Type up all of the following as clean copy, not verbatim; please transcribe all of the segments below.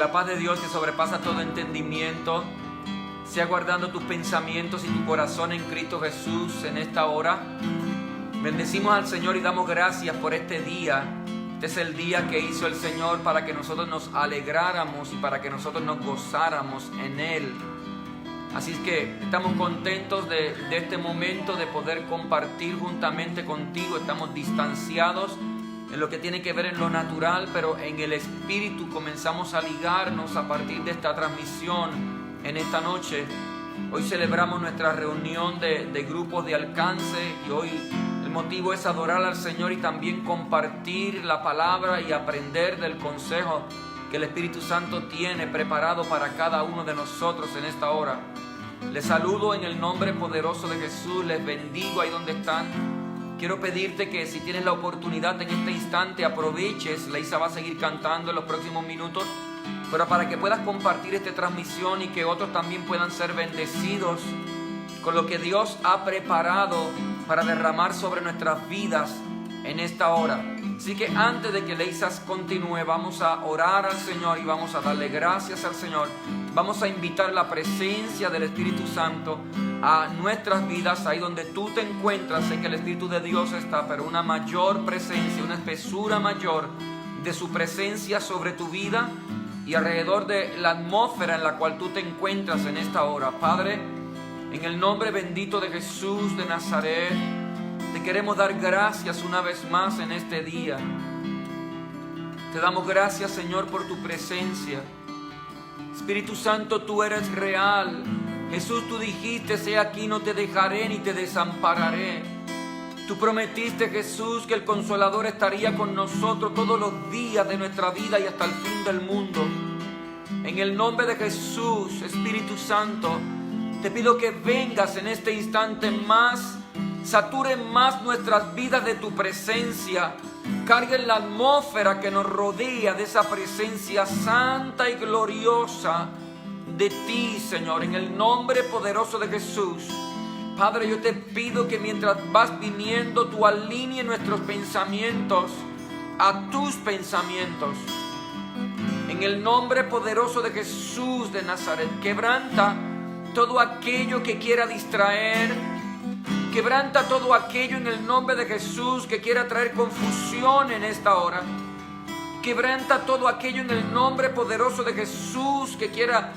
la paz de Dios, que sobrepasa todo entendimiento, sea guardando tus pensamientos y tu corazón en Cristo Jesús en esta hora. Bendecimos al Señor y damos gracias por este día. Este es el día que hizo el Señor para que nosotros nos alegráramos y para que nosotros nos gozáramos en Él. Así es que estamos contentos de este momento, de poder compartir juntamente contigo. Estamos distanciados en lo que tiene que ver en lo natural, pero en el Espíritu comenzamos a ligarnos a partir de esta transmisión en esta noche. Hoy celebramos nuestra reunión de grupos de alcance y hoy el motivo es adorar al Señor y también compartir la palabra y aprender del consejo que el Espíritu Santo tiene preparado para cada uno de nosotros en esta hora. Les saludo en el nombre poderoso de Jesús, les bendigo ahí donde están. Quiero pedirte que si tienes la oportunidad en este instante aproveches. Leisa va a seguir cantando en los próximos minutos, pero para que puedas compartir esta transmisión y que otros también puedan ser bendecidos con lo que Dios ha preparado para derramar sobre nuestras vidas en esta hora. Así que antes de que Leisa continúe, vamos a orar al Señor y vamos a darle gracias al Señor. Vamos a invitar la presencia del Espíritu Santo a nuestras vidas, ahí donde tú te encuentras. Sé que el Espíritu de Dios está, pero una mayor presencia, una espesura mayor de su presencia sobre tu vida y alrededor de la atmósfera en la cual tú te encuentras en esta hora. Padre, en el nombre bendito de Jesús de Nazaret, te queremos dar gracias una vez más en este día. Te damos gracias, Señor, por tu presencia. Espíritu Santo, tú eres real. Jesús, tú dijiste, sé aquí, no te dejaré ni te desampararé. Tú prometiste, Jesús, que el Consolador estaría con nosotros todos los días de nuestra vida y hasta el fin del mundo. En el nombre de Jesús, Espíritu Santo, te pido que vengas en este instante más, saturen más nuestras vidas de tu presencia, carguen la atmósfera que nos rodea de esa presencia santa y gloriosa de ti, Señor, en el nombre poderoso de Jesús. Padre, yo te pido que mientras vas viniendo, tú alinees nuestros pensamientos a tus pensamientos. En el nombre poderoso de Jesús de Nazaret, quebranta todo aquello que quiera distraer. Quebranta todo aquello en el nombre de Jesús que quiera traer confusión en esta hora. Quebranta todo aquello en el nombre poderoso de Jesús que quiera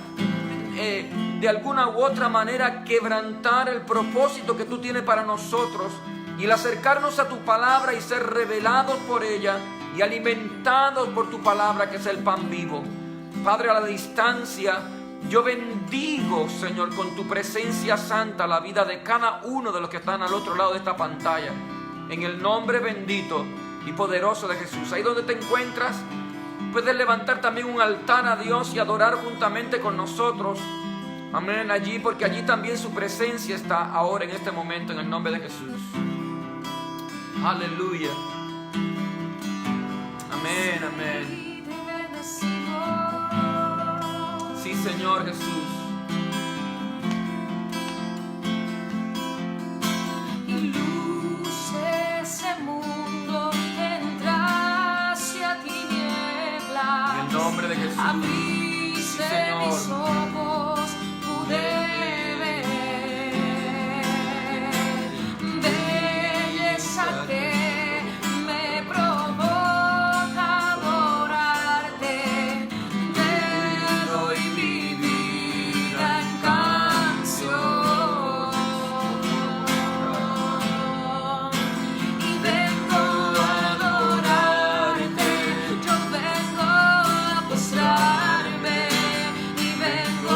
de alguna u otra manera quebrantar el propósito que tú tienes para nosotros y el acercarnos a tu palabra y ser revelados por ella y alimentados por tu palabra, que es el pan vivo. Padre, a la distancia, yo bendigo, Señor, con tu presencia santa la vida de cada uno de los que están al otro lado de esta pantalla. En el nombre bendito y poderoso de Jesús. Ahí donde te encuentras, puedes levantar también un altar a Dios y adorar juntamente con nosotros. Amén, allí, porque allí también su presencia está ahora en este momento, en el nombre de Jesús. Aleluya. Amén, amén. Sí, Señor Jesús. Luce ese mundo que entra hacia tinieblas. En el nombre de Jesús. Abriste mis ojos, pude ver belleza que me provoca adorarte. Te doy mi vida en canción y vengo a adorarte. Yo vengo a postrarme y vengo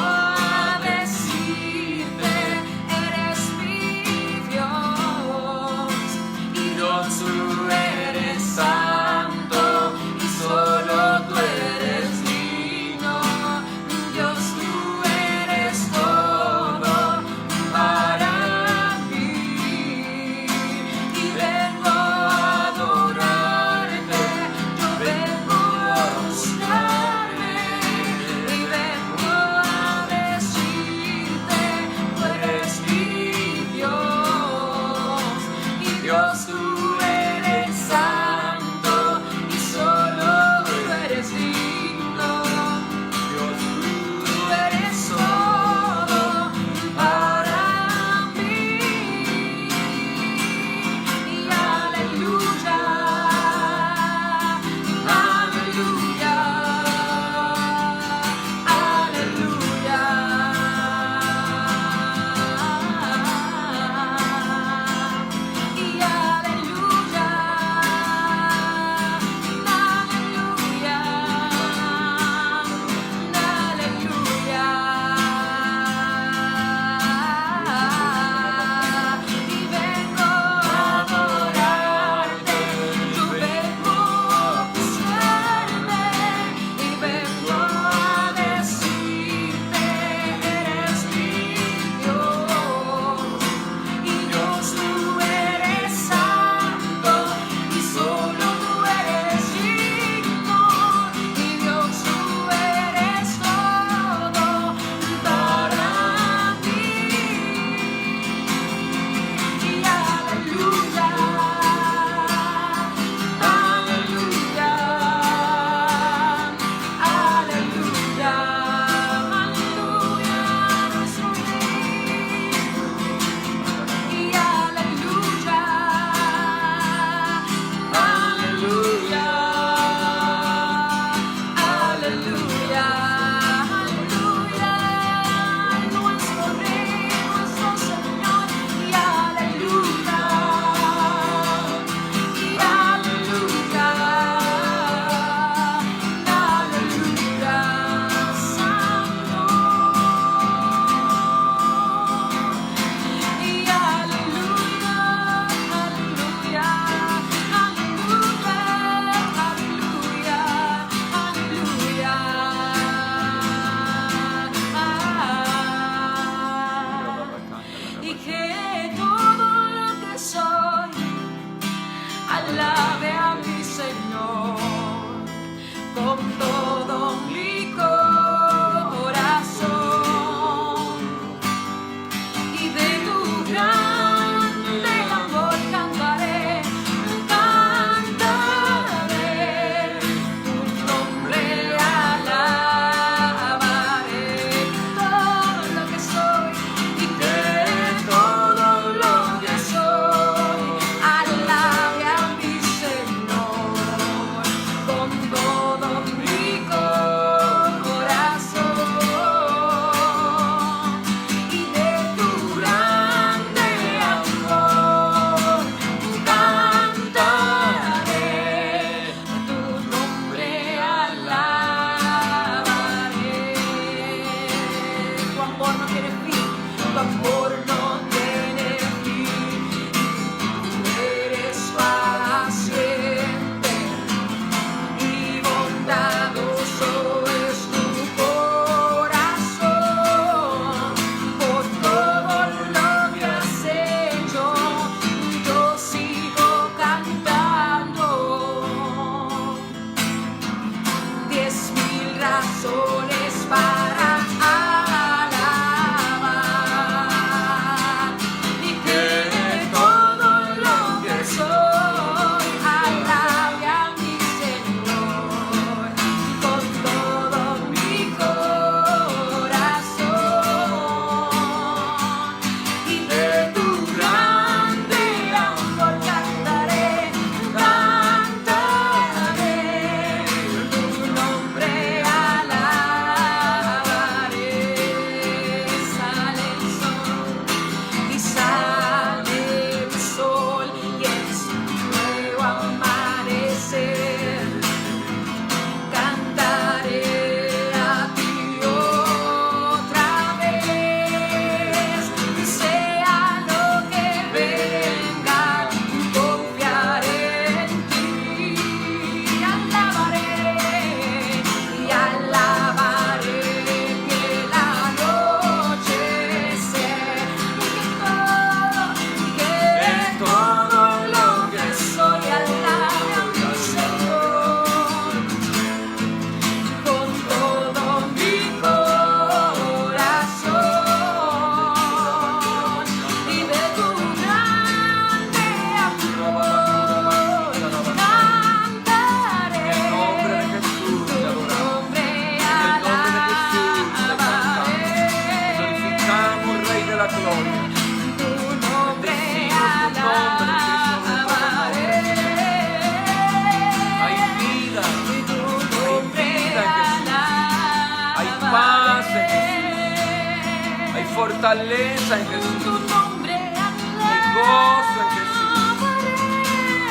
fortaleza en Tu Jesús. nombre Hay gozo en Jesús.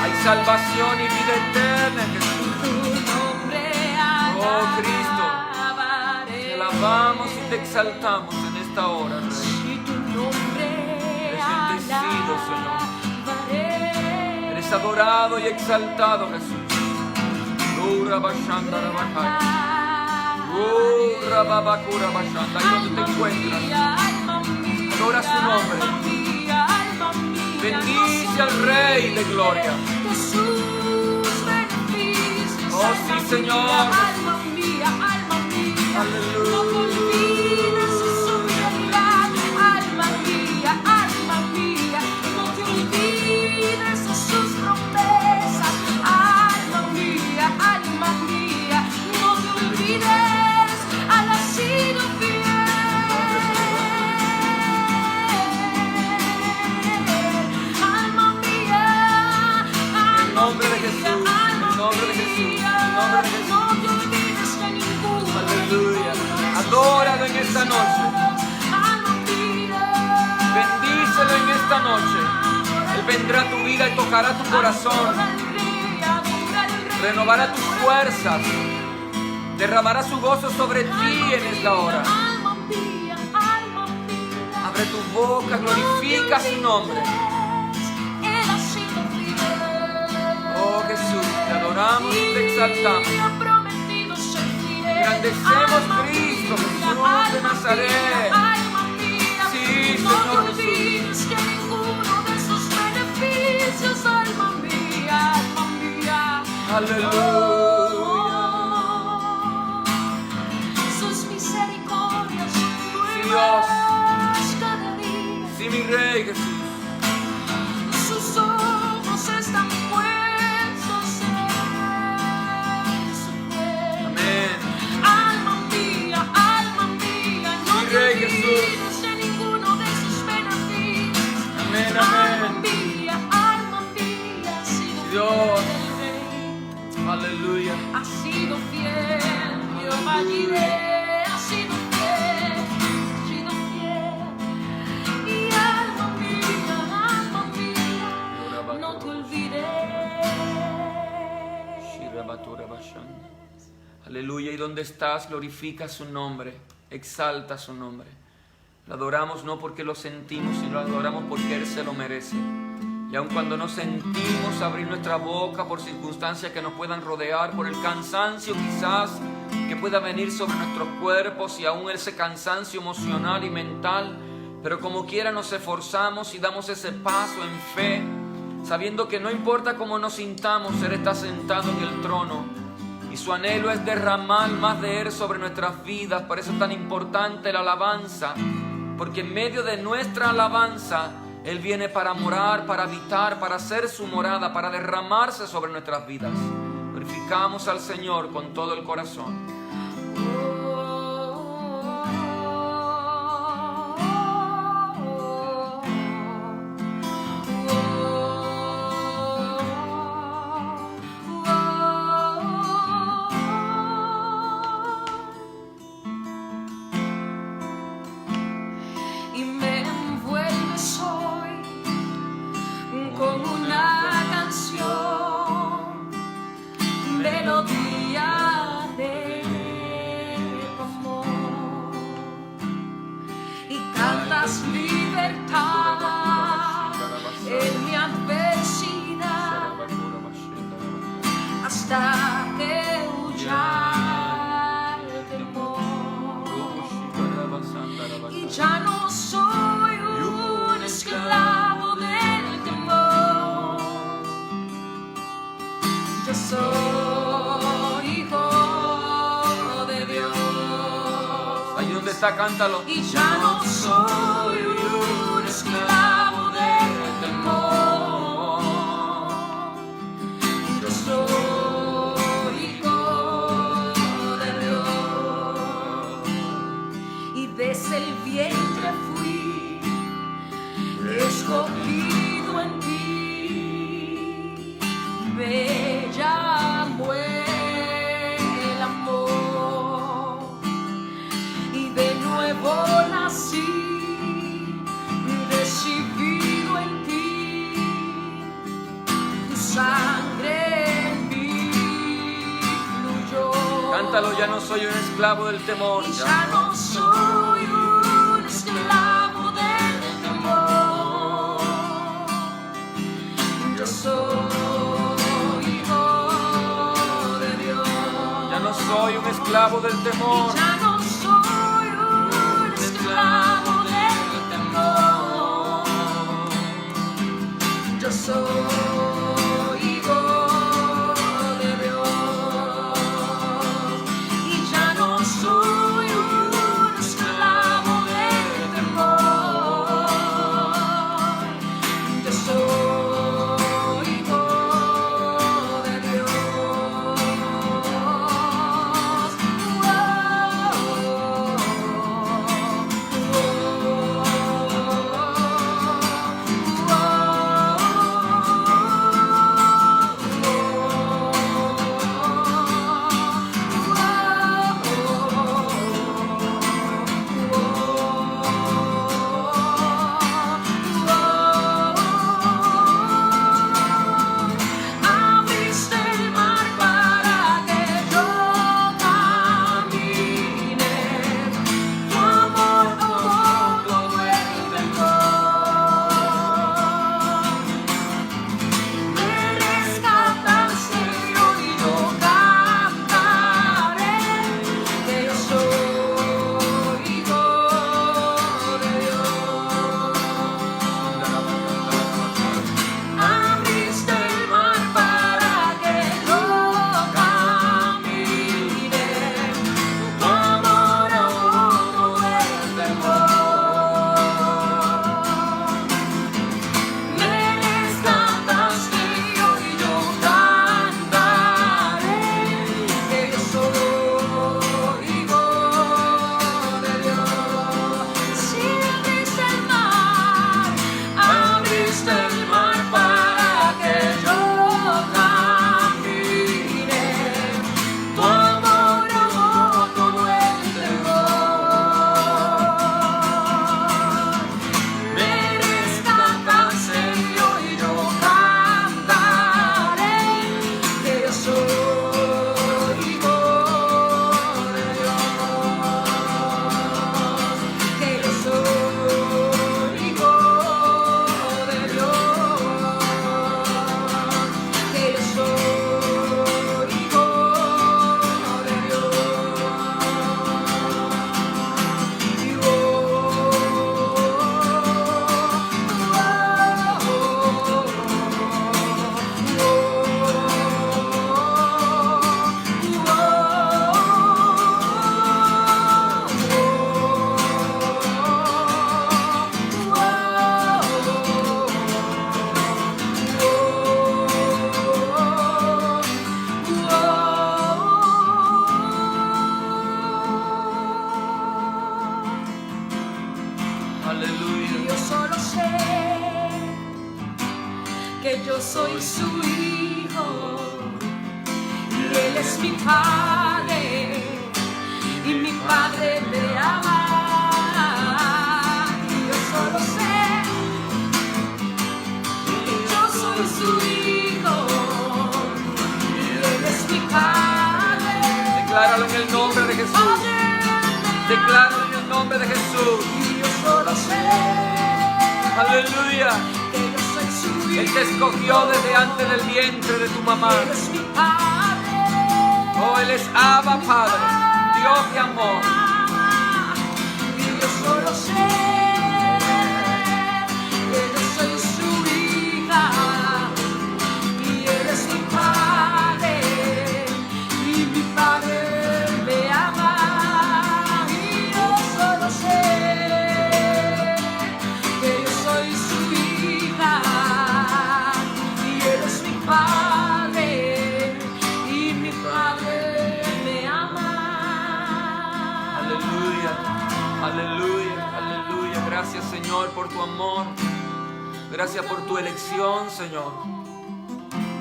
Hay salvación y vida eterna en Jesús. Tu nombre Oh Cristo, alabaré. te alabamos y te exaltamos en esta hora, Rey. Si tu nombre Eres bendecido, Señor. alabaré. Eres adorado y exaltado, Jesús. Oh, Rabashanda, Rabajai. Oh, Rababakura, Bashanda. Ahí donde te encuentras, adora su nombre. Bendice al Rey de Gloria. Oh, sí, Señor. Alma mía, Aleluya. no te olvides de su realidad. Alma mía, no te olvides de sus promesas. Alma mía, no te olvides, Él ha sido fiel. Alma mía, En el nombre de Jesús, en el nombre de Jesús, en el nombre de Jesús. no te olvides de ninguno. Aleluya. Adóralo en esta noche. Alma mía, Bendícelo en esta noche. Él vendrá a tu vida y tocará tu corazón. Renovará tus fuerzas. Derramará su gozo sobre ti en esta hora. alma mía, Abre tu boca, glorifica su nombre. Él ha sido fiel. Oh Jesús, te adoramos y te exaltamos. Y ha prometido ser fiel. Engrandecemos Alma Cristo, mía, Jesús de alma Nazaret. mía, alma mía, Sí, no Señor te olvides que ninguno de sus beneficios, alma mía, Aleluya. sus misericordias son Dios. nuevas cada día. Sí, mi Rey Jesús. Sus ojos están puestos en su pueblo. Amén. Alma mía, no Mi te Rey olvides de ninguno de sus beneficios. Amén, Alma amén. mía, ha sido Dios. fiel. Aleluya. Ha sido fiel, Jehová Jireh, ha sido fiel, y alma mía, no te olvides. Aleluya. Y donde estás, glorifica su nombre, exalta su nombre. Lo adoramos no porque lo sentimos, sino lo adoramos porque Él se lo merece. Y aun cuando no sentimos abrir nuestra boca por circunstancias que nos puedan rodear, por el cansancio quizás que pueda venir sobre nuestros cuerpos y aún ese cansancio emocional y mental, pero como quiera nos esforzamos y damos ese paso en fe, sabiendo que no importa cómo nos sintamos, Él está sentado en el trono y su anhelo es derramar más de Él sobre nuestras vidas. Por eso es tan importante la alabanza, porque en medio de nuestra alabanza Él viene para morar, para habitar, para hacer su morada, para derramarse sobre nuestras vidas. Glorificamos al Señor con todo el corazón. Y me envuelves hoy con una canción, melodía de tu amor, y cantas libertad en mi adversidad hasta que huya el temor. Y ya no soy un esclavo del temor, yo soy hijo de Dios. Ahí donde está, cántalo. Y ya no soy un esclavo del temor, yo soy hijo de Dios. Y desde el vientre fui escogido en ti, bella fue el amor, y de nuevo nací sangre en mí fluyó. Cántalo, ya no soy un esclavo del temor. Y ya no soy un esclavo del temor. Yo soy hijo de Dios. Ya no soy un esclavo del temor. Y ya no soy un esclavo del temor. Yo soy hijo de Dios. Y ya no soy un esclavo del temor. Yo soy hijo de Dios. Abriste el mar para que yo camine. Tu amor tomó todo el temor. Me rescataste y hoy yo cantaré que yo soy hijo de Dios. Abriste el mar para que yo camine. Tu amor ahogó todo el temor. Me rescataste y hoy yo cantaré que yo soy hijo de Dios. Si abriste el mar para que yo camine. Tu amor ahogó todo el temor. Me rescataste y hoy yo cantaré que yo soy hijo de Dios. Que yo soy hijo de Dios. Que yo soy hijo de Aleluya. Yo solo sé que yo soy su hijo y él es mi padre y mi padre me ama. Y yo solo sé que yo soy su hijo y él es mi padre. Decláralo en el nombre de Jesús. Decláralo en el nombre de Jesús. Y yo solo sé Aleluya. que yo soy su hijo. Él te escogió desde antes del vientre de tu mamá. Él es mi padre. Oh, Él es Abba, Padre, Dios de amor. Y yo solo sé que yo soy su hija y él es mi padre y mi padre me ama. Y yo solo sé que yo soy su hija y él es mi padre y mi padre me ama. Aleluya, aleluya, aleluya. Gracias, Señor, por tu amor. Gracias por tu elección, Señor.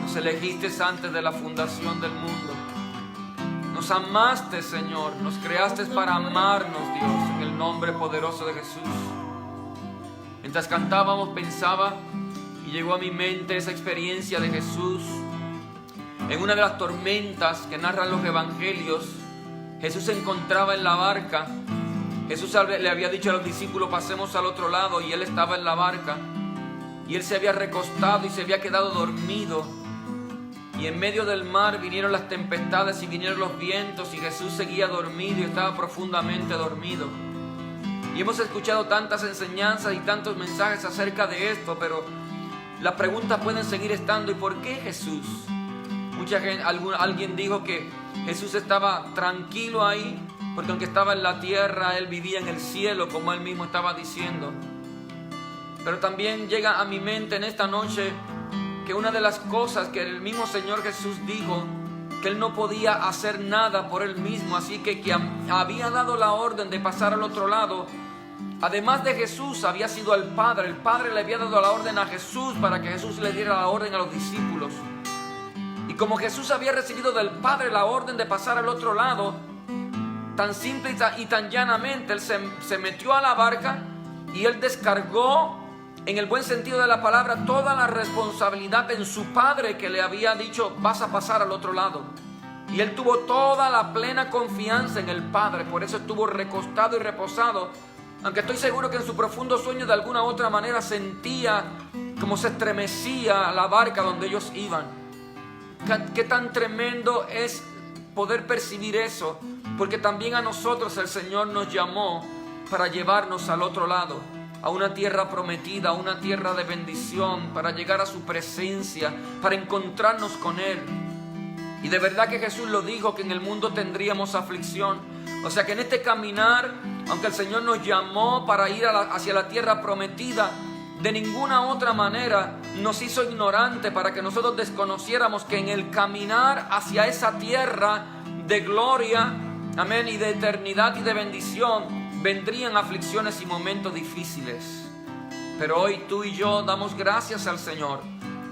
Nos elegiste antes de la fundación del mundo. Nos amaste, Señor. Nos creaste para amarnos, Dios, en el nombre poderoso de Jesús. Mientras cantábamos, pensaba Y llegó a mi mente esa experiencia de Jesús en una de las tormentas que narran los evangelios. Jesús se encontraba en la barca. Jesús le había dicho a los discípulos: pasemos al otro lado, y él estaba en la barca. Y él se había recostado y se había quedado dormido. Y en medio del mar vinieron las tempestades y vinieron los vientos, y Jesús seguía dormido y estaba profundamente dormido. Y hemos escuchado tantas enseñanzas y tantos mensajes acerca de esto, pero las preguntas pueden seguir estando. ¿Y por qué Jesús? Mucha gente, alguien dijo que Jesús estaba tranquilo ahí, porque aunque estaba en la tierra, Él vivía en el cielo, como Él mismo estaba diciendo. Pero también llega a mi mente en esta noche que una de las cosas que el mismo Señor Jesús dijo, que Él no podía hacer nada por Él mismo, así que había dado la orden de pasar al otro lado. Además de Jesús, había sido el Padre le había dado la orden a Jesús para que Jesús le diera la orden a los discípulos. Y como Jesús había recibido del Padre la orden de pasar al otro lado, tan simple y tan llanamente, Él se metió a la barca y Él descargó, en el buen sentido de la palabra, toda la responsabilidad en su Padre, que le había dicho: vas a pasar al otro lado. Y Él tuvo toda la plena confianza en el Padre, por eso estuvo recostado y reposado, aunque estoy seguro que en su profundo sueño de alguna u otra manera sentía como se estremecía la barca donde ellos iban. Qué tan tremendo es poder percibir eso, porque también a nosotros el Señor nos llamó para llevarnos al otro lado, a una tierra prometida, a una tierra de bendición, para llegar a su presencia, para encontrarnos con Él. Y de verdad que Jesús lo dijo, que en el mundo tendríamos aflicción. O sea que en este caminar, aunque el Señor nos llamó para ir hacia la tierra prometida, de ninguna otra manera nos hizo ignorantes para que nosotros desconociéramos que en el caminar hacia esa tierra de gloria, amén, y de eternidad y de bendición, vendrían aflicciones y momentos difíciles. Pero hoy tú y yo damos gracias al Señor,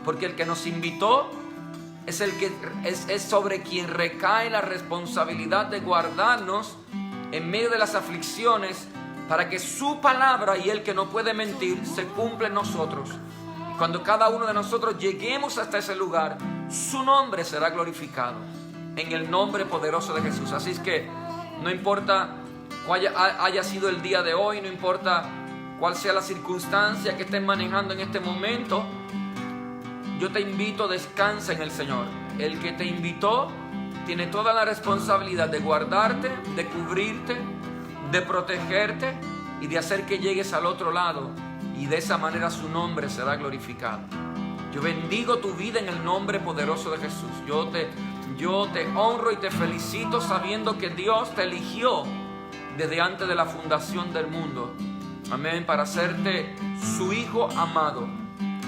porque el que nos invitó es el que es sobre quien recae la responsabilidad de guardarnos en medio de las aflicciones, para que su palabra, y Él que no puede mentir, se cumpla en nosotros. Y cuando cada uno de nosotros lleguemos hasta ese lugar, su nombre será glorificado, en el nombre poderoso de Jesús. Así es que no importa cuál haya sido el día de hoy, no importa cuál sea la circunstancia que estés manejando en este momento, yo te invito: descansa en el Señor. El que te invitó tiene toda la responsabilidad de guardarte, de cubrirte, de protegerte y de hacer que llegues al otro lado, y de esa manera su nombre será glorificado. Yo bendigo tu vida en el nombre poderoso de Jesús. Yo te honro y te felicito sabiendo que Dios te eligió desde antes de la fundación del mundo, amén, para hacerte su hijo amado,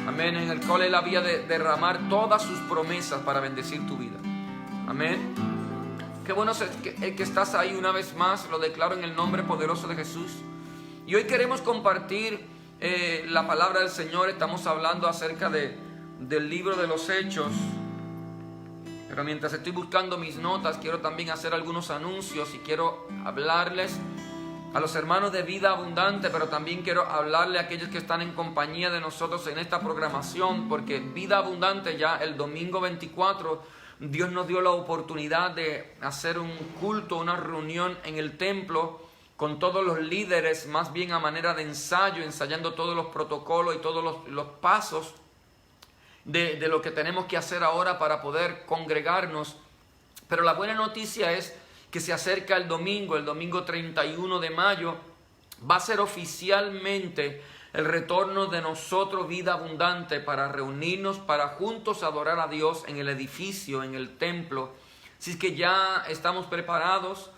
amén, en el cual Él había de derramar todas sus promesas para bendecir tu vida, amén. Qué bueno que estás ahí una vez más, lo declaro en el nombre poderoso de Jesús. Y hoy queremos compartir la palabra del Señor. Estamos hablando acerca del libro de los Hechos. Pero mientras estoy buscando mis notas, quiero también hacer algunos anuncios y quiero hablarles a los hermanos de Vida Abundante, pero también quiero hablarle a aquellos que están en compañía de nosotros en esta programación, porque Vida Abundante, ya el domingo 24, Dios nos dio la oportunidad de hacer un culto, una reunión en el templo con todos los líderes, más bien a manera de ensayo, ensayando todos los protocolos y todos los pasos de lo que tenemos que hacer ahora para poder congregarnos. Pero la buena noticia es que se acerca el domingo 31 de mayo, va a ser oficialmente el retorno de nosotros, Vida Abundante, para reunirnos, para juntos adorar a Dios en el edificio, en el templo. Así es que ya estamos preparados,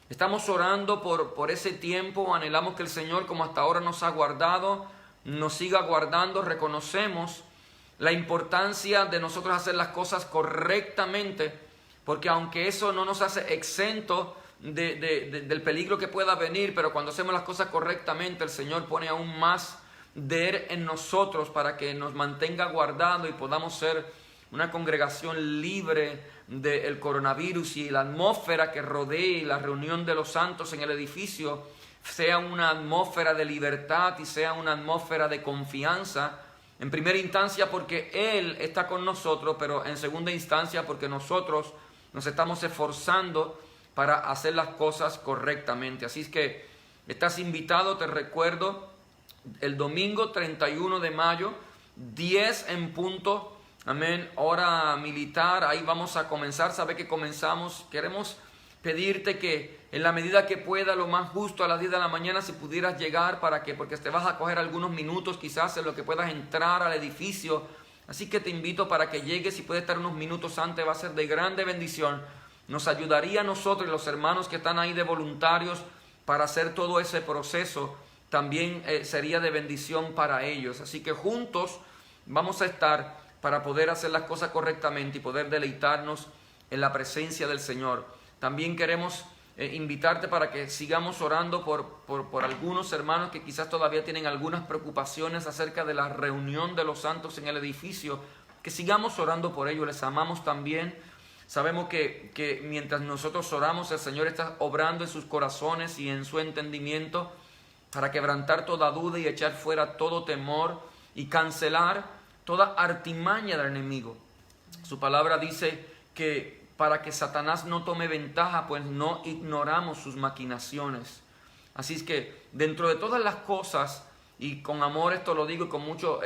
estamos orando por ese tiempo, anhelamos que el Señor, como hasta ahora nos ha guardado, nos siga guardando. Reconocemos la importancia de nosotros hacer las cosas correctamente, porque aunque eso no nos hace exento del peligro que pueda venir, pero cuando hacemos las cosas correctamente, el Señor pone aún más de Él en nosotros para que nos mantenga guardado y podamos ser una congregación libre del coronavirus, y la atmósfera que rodee la reunión de los santos en el edificio sea una atmósfera de libertad y sea una atmósfera de confianza, En primera instancia porque Él está con nosotros, pero en segunda instancia porque nosotros nos estamos esforzando para hacer las cosas correctamente. Así es que estás invitado, te recuerdo, el domingo 31 de mayo, 10 en punto, amén, hora militar, ahí vamos a comenzar. Sabe que comenzamos, queremos pedirte que en la medida que pueda, lo más justo a las 10 de la mañana, si pudieras llegar, porque te vas a coger algunos minutos quizás en lo que puedas entrar al edificio. Así que te invito para que llegues, si puedes estar unos minutos antes, va a ser de grande bendición. Nos ayudaría a nosotros y los hermanos que están ahí de voluntarios para hacer todo ese proceso. También sería de bendición para ellos. Así que juntos vamos a estar para poder hacer las cosas correctamente y poder deleitarnos en la presencia del Señor. También queremos invitarte para que sigamos orando por algunos hermanos que quizás todavía tienen algunas preocupaciones acerca de la reunión de los santos en el edificio. Que sigamos orando por ellos, les amamos también. Sabemos que mientras nosotros oramos, el Señor está obrando en sus corazones y en su entendimiento para quebrantar toda duda y echar fuera todo temor y cancelar toda artimaña del enemigo. Su palabra dice que para que Satanás no tome ventaja, pues no ignoramos sus maquinaciones. Así es que dentro de todas las cosas, y con amor esto lo digo y con mucho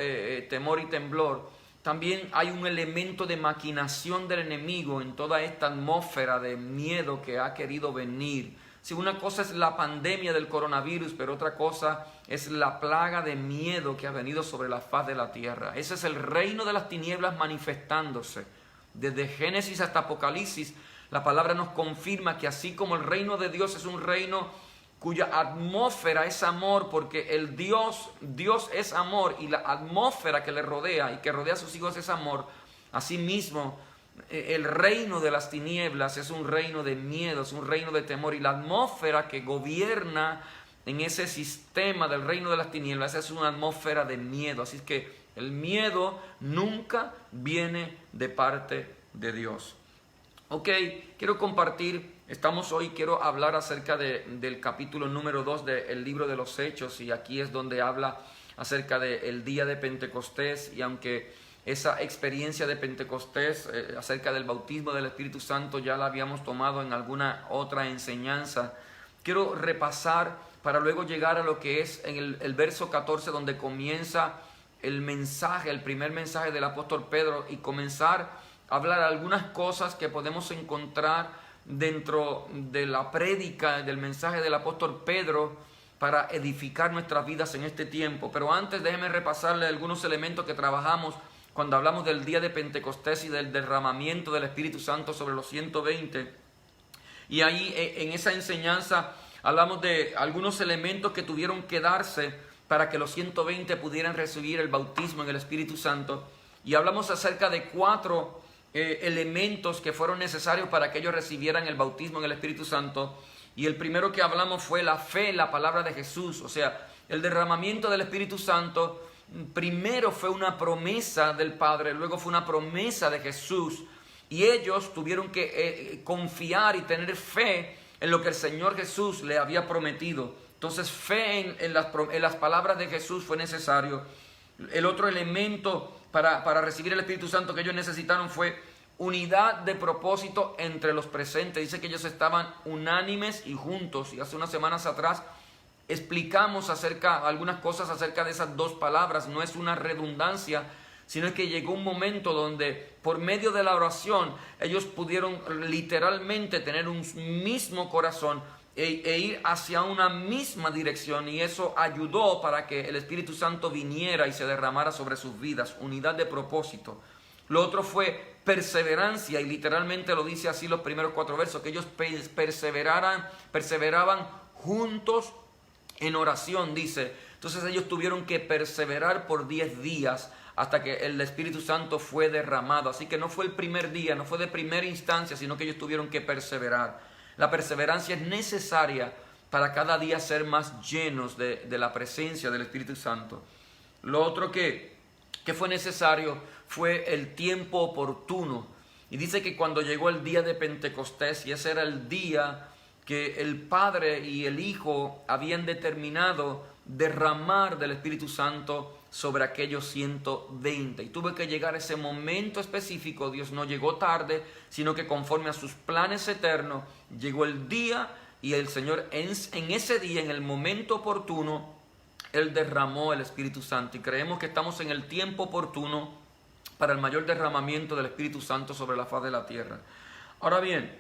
temor y temblor, también hay un elemento de maquinación del enemigo en toda esta atmósfera de miedo que ha querido venir. Si una cosa es la pandemia del coronavirus, pero otra cosa es la plaga de miedo que ha venido sobre la faz de la tierra. Ese es el reino de las tinieblas manifestándose. Desde Génesis hasta Apocalipsis, la palabra nos confirma que así como el reino de Dios es un reino cuya atmósfera es amor, porque el Dios es amor y la atmósfera que le rodea y que rodea a sus hijos es amor, asimismo el reino de las tinieblas es un reino de miedo, es un reino de temor, y la atmósfera que gobierna en ese sistema del reino de las tinieblas es una atmósfera de miedo. Así es que el miedo nunca viene de parte de Dios. Ok, quiero compartir, quiero hablar acerca del capítulo número 2 del libro de los Hechos, y aquí es donde habla acerca del día de Pentecostés. Y aunque esa experiencia de Pentecostés acerca del bautismo del Espíritu Santo ya la habíamos tomado en alguna otra enseñanza, quiero repasar para luego llegar a lo que es en el verso 14, donde comienza el primer mensaje del apóstol Pedro, y comenzar a hablar algunas cosas que podemos encontrar dentro de la prédica del mensaje del apóstol Pedro para edificar nuestras vidas en este tiempo. Pero antes déjeme repasarle algunos elementos que trabajamos cuando hablamos del día de Pentecostés y del derramamiento del Espíritu Santo sobre los 120. Y ahí en esa enseñanza hablamos de algunos elementos que tuvieron que darse para que los 120 pudieran recibir el bautismo en el Espíritu Santo. Y hablamos acerca de 4 elementos que fueron necesarios para que ellos recibieran el bautismo en el Espíritu Santo. Y el primero que hablamos fue la fe en la palabra de Jesús. O sea, el derramamiento del Espíritu Santo primero fue una promesa del Padre, luego fue una promesa de Jesús. Y ellos tuvieron que confiar y tener fe en lo que el Señor Jesús le había prometido. Entonces, fe en las palabras de Jesús fue necesario. El otro elemento para recibir el Espíritu Santo que ellos necesitaron fue unidad de propósito entre los presentes. Dice que ellos estaban unánimes y juntos. Y hace unas semanas atrás explicamos algunas cosas acerca de esas dos palabras. No es una redundancia, sino que llegó un momento donde por medio de la oración ellos pudieron literalmente tener un mismo corazón e ir hacia una misma dirección, y eso ayudó para que el Espíritu Santo viniera y se derramara sobre sus vidas. Unidad de propósito. Lo otro fue perseverancia, y literalmente lo dice así los primeros 4 versos, que ellos perseveraban juntos en oración, dice. Entonces ellos tuvieron que perseverar por 10 días hasta que el Espíritu Santo fue derramado. Así que no fue el primer día, no fue de primera instancia, sino que ellos tuvieron que perseverar. La perseverancia es necesaria para cada día ser más llenos de la presencia del Espíritu Santo. Lo otro que fue necesario fue el tiempo oportuno. Y dice que cuando llegó el día de Pentecostés, y ese era el día que el Padre y el Hijo habían determinado derramar del Espíritu Santo sobre aquellos 120. Y tuve que llegar a ese momento específico. Dios no llegó tarde, sino que conforme a sus planes eternos, llegó el día y el Señor en ese día, en el momento oportuno, Él derramó el Espíritu Santo. Y creemos que estamos en el tiempo oportuno para el mayor derramamiento del Espíritu Santo sobre la faz de la tierra. Ahora bien,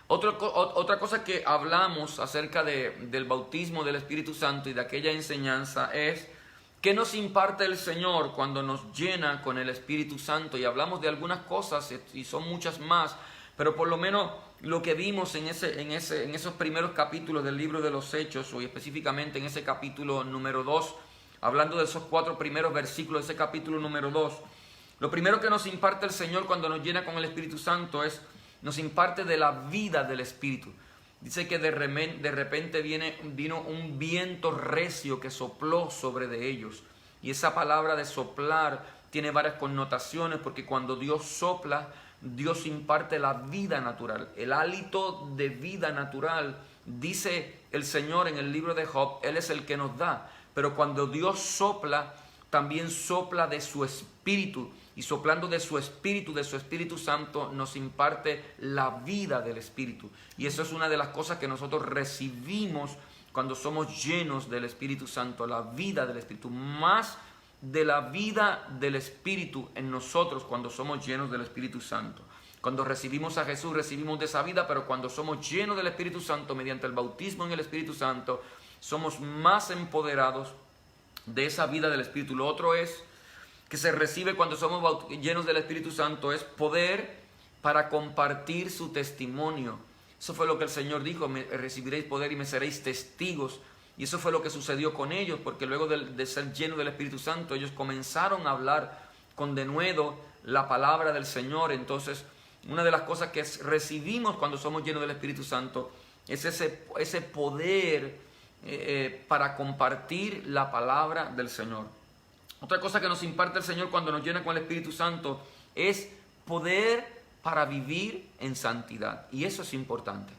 otra cosa que hablamos acerca del bautismo del Espíritu Santo y de aquella enseñanza es ¿qué nos imparte el Señor cuando nos llena con el Espíritu Santo? Y hablamos de algunas cosas y son muchas más, pero por lo menos lo que vimos en esos primeros capítulos del libro de los Hechos, o específicamente en ese capítulo número 2, hablando de esos 4 primeros versículos de ese capítulo número 2, lo primero que nos imparte el Señor cuando nos llena con el Espíritu Santo nos imparte de la vida del Espíritu. Dice que de repente vino un viento recio que sopló sobre de ellos. Y esa palabra de soplar tiene varias connotaciones, porque cuando Dios sopla, Dios imparte la vida natural. El hálito de vida natural, dice el Señor en el libro de Job, Él es el que nos da. Pero cuando Dios sopla, también sopla de su Espíritu. Y soplando de su Espíritu Santo, nos imparte la vida del Espíritu. Y eso es una de las cosas que nosotros recibimos cuando somos llenos del Espíritu Santo, la vida del Espíritu. Más de la vida del Espíritu en nosotros cuando somos llenos del Espíritu Santo. Cuando recibimos a Jesús, recibimos de esa vida, pero cuando somos llenos del Espíritu Santo, mediante el bautismo en el Espíritu Santo, somos más empoderados de esa vida del Espíritu. Lo otro es que se recibe cuando somos llenos del Espíritu Santo es poder para compartir su testimonio. Eso fue lo que el Señor dijo: recibiréis poder y me seréis testigos. Y eso fue lo que sucedió con ellos, porque luego de ser llenos del Espíritu Santo, ellos comenzaron a hablar con denuedo la palabra del Señor. Entonces, una de las cosas que recibimos cuando somos llenos del Espíritu Santo es ese poder para compartir la palabra del Señor. Otra cosa que nos imparte el Señor cuando nos llena con el Espíritu Santo es poder para vivir en santidad. Y eso es importante.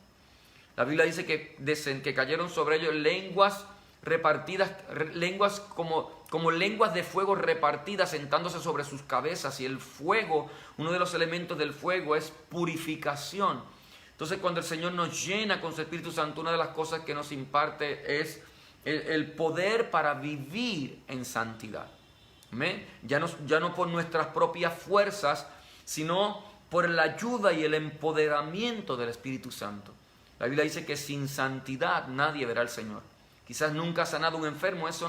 La Biblia dice que cayeron sobre ellos lenguas repartidas, lenguas como lenguas de fuego repartidas, sentándose sobre sus cabezas. Y el fuego, uno de los elementos del fuego es purificación. Entonces, cuando el Señor nos llena con su Espíritu Santo, una de las cosas que nos imparte es el poder para vivir en santidad. ¿Amén? Ya no por nuestras propias fuerzas, sino por la ayuda y el empoderamiento del Espíritu Santo. La Biblia dice que sin santidad nadie verá al Señor. Quizás nunca has sanado a un enfermo, eso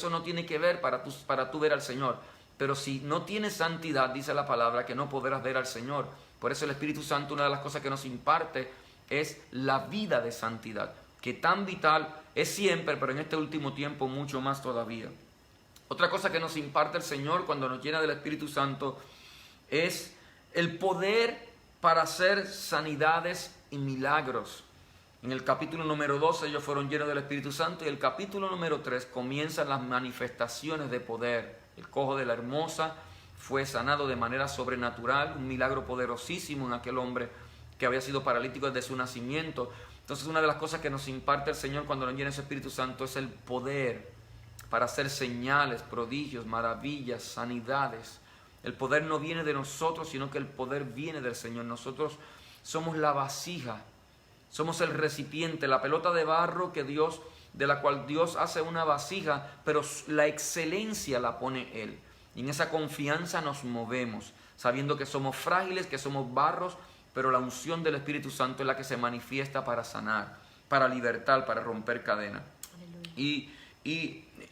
no tiene que ver para tú ver al Señor. Pero si no tienes santidad, dice la palabra, que no podrás ver al Señor. Por eso el Espíritu Santo, una de las cosas que nos imparte es la vida de santidad, que tan vital es siempre, pero en este último tiempo mucho más todavía. Otra cosa que nos imparte el Señor cuando nos llena del Espíritu Santo es el poder para hacer sanidades y milagros. En el capítulo número 12 ellos fueron llenos del Espíritu Santo, y el capítulo número 3 comienzan las manifestaciones de poder. El cojo de la hermosa fue sanado de manera sobrenatural, un milagro poderosísimo en aquel hombre que había sido paralítico desde su nacimiento. Entonces, una de las cosas que nos imparte el Señor cuando nos llena su Espíritu Santo es el poder para hacer señales, prodigios, maravillas, sanidades. El poder no viene de nosotros, sino que el poder viene del Señor. Nosotros somos la vasija, somos el recipiente, la pelota de barro de la cual Dios hace una vasija, pero la excelencia la pone Él. Y en esa confianza nos movemos, sabiendo que somos frágiles, que somos barros, pero la unción del Espíritu Santo es la que se manifiesta para sanar, para libertar, para romper cadenas. Y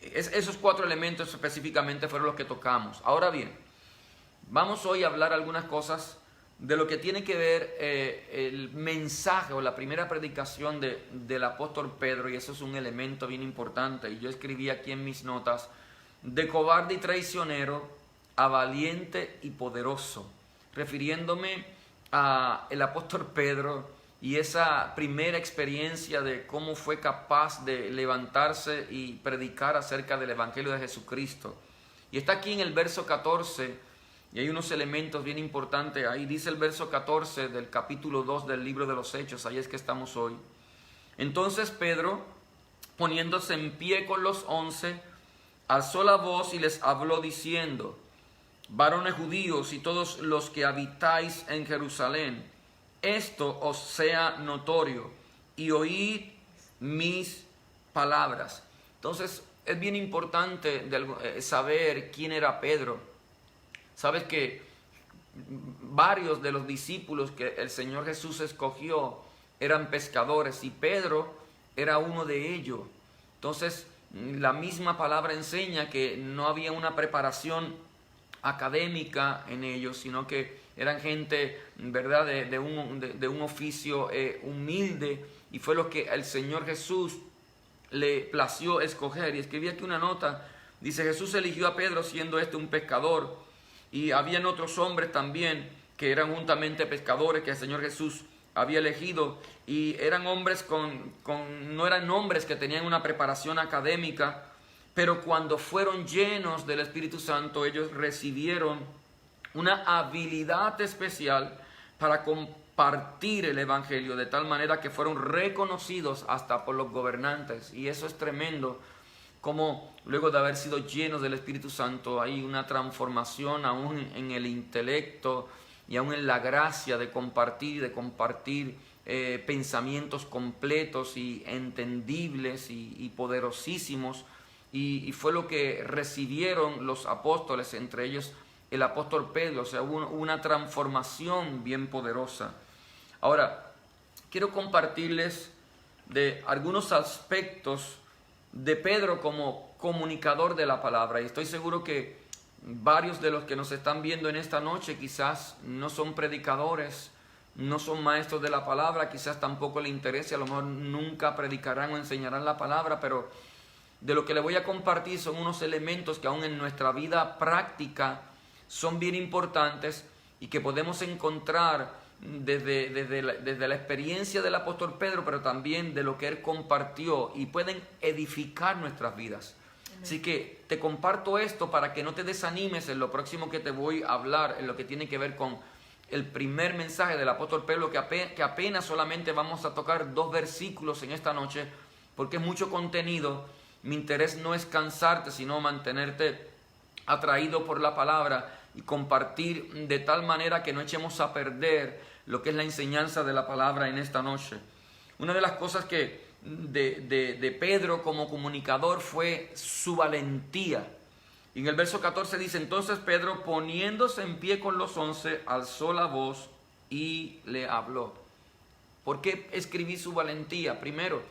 esos 4 elementos específicamente fueron los que tocamos. Ahora bien, vamos hoy a hablar algunas cosas de lo que tiene que ver el mensaje o la primera predicación del apóstol Pedro, y eso es un elemento bien importante. Y yo escribí aquí en mis notas: de cobarde y traicionero a valiente y poderoso, refiriéndome al apóstol Pedro y esa primera experiencia de cómo fue capaz de levantarse y predicar acerca del Evangelio de Jesucristo. Y está aquí en el verso 14, y hay unos elementos bien importantes. Ahí dice el verso 14 del capítulo 2 del libro de los Hechos, ahí es que estamos hoy. Entonces Pedro, poniéndose en pie con los 11, alzó la voz y les habló diciendo: varones judíos y todos los que habitáis en Jerusalén, esto os sea notorio y oíd mis palabras. Entonces es bien importante saber quién era Pedro. Sabes que varios de los discípulos que el Señor Jesús escogió eran pescadores y Pedro era uno de ellos. Entonces la misma palabra enseña que no había una preparación académica en ellos, sino que eran gente, ¿verdad?, de un oficio humilde, y fue lo que el Señor Jesús le plació escoger. Y escribí aquí una nota, dice: Jesús eligió a Pedro siendo un pescador, y habían otros hombres también que eran juntamente pescadores que el Señor Jesús había elegido, y eran hombres no eran hombres que tenían una preparación académica, pero cuando fueron llenos del Espíritu Santo, ellos recibieron una habilidad especial para compartir el Evangelio, de tal manera que fueron reconocidos hasta por los gobernantes. Y eso es tremendo, como luego de haber sido llenos del Espíritu Santo hay una transformación aún en el intelecto y aún en la gracia de compartir pensamientos completos y entendibles y poderosísimos. Y fue lo que recibieron los apóstoles, entre ellos el apóstol Pedro. O sea, hubo una transformación bien poderosa. Ahora, quiero compartirles de algunos aspectos de Pedro como comunicador de la palabra. Y estoy seguro que varios de los que nos están viendo en esta noche quizás no son predicadores, no son maestros de la palabra, quizás tampoco les interese, a lo mejor nunca predicarán o enseñarán la palabra, pero de lo que le voy a compartir son unos elementos que aún en nuestra vida práctica son bien importantes y que podemos encontrar desde la experiencia del apóstol Pedro, pero también de lo que él compartió, y pueden edificar nuestras vidas. Amén. Así que te comparto esto para que no te desanimes en lo próximo que te voy a hablar, en lo que tiene que ver con el primer mensaje del apóstol Pedro, que apenas solamente vamos a tocar 2 versículos en esta noche, porque es mucho contenido. Mi interés no es cansarte, sino mantenerte atraído por la palabra y compartir de tal manera que no echemos a perder lo que es la enseñanza de la palabra en esta noche. Una de las cosas que de Pedro como comunicador fue su valentía. Y en el verso 14 dice: entonces Pedro, poniéndose en pie con los 11, alzó la voz y le habló. ¿Por qué escribí su valentía? Primero,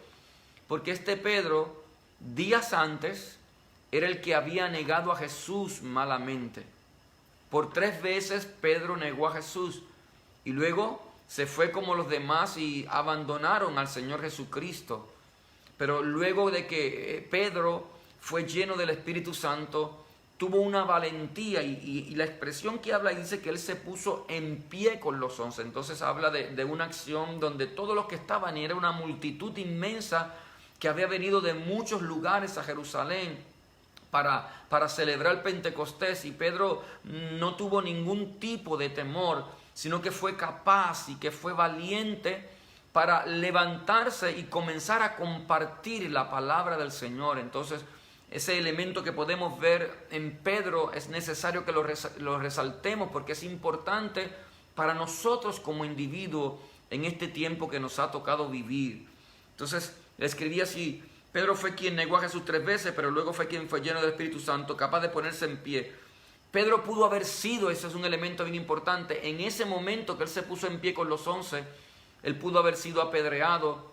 porque Pedro, días antes, era el que había negado a Jesús malamente. Por 3 veces Pedro negó a Jesús y luego se fue como los demás y abandonaron al Señor Jesucristo. Pero luego de que Pedro fue lleno del Espíritu Santo, tuvo una valentía, y la expresión que habla dice que él se puso en pie con los 11. Entonces habla de una acción donde todos los que estaban, y era una multitud inmensa que había venido de muchos lugares a Jerusalén para celebrar Pentecostés, y Pedro no tuvo ningún tipo de temor, sino que fue capaz y que fue valiente para levantarse y comenzar a compartir la palabra del Señor. Entonces, ese elemento que podemos ver en Pedro es necesario que lo resaltemos, porque es importante para nosotros como individuos en este tiempo que nos ha tocado vivir. Entonces, le escribí así: Pedro fue quien negó a Jesús 3 veces, pero luego fue quien fue lleno del Espíritu Santo, capaz de ponerse en pie. Pedro pudo haber sido, ese es un elemento bien importante, en ese momento que él se puso en pie con los 11, él pudo haber sido apedreado,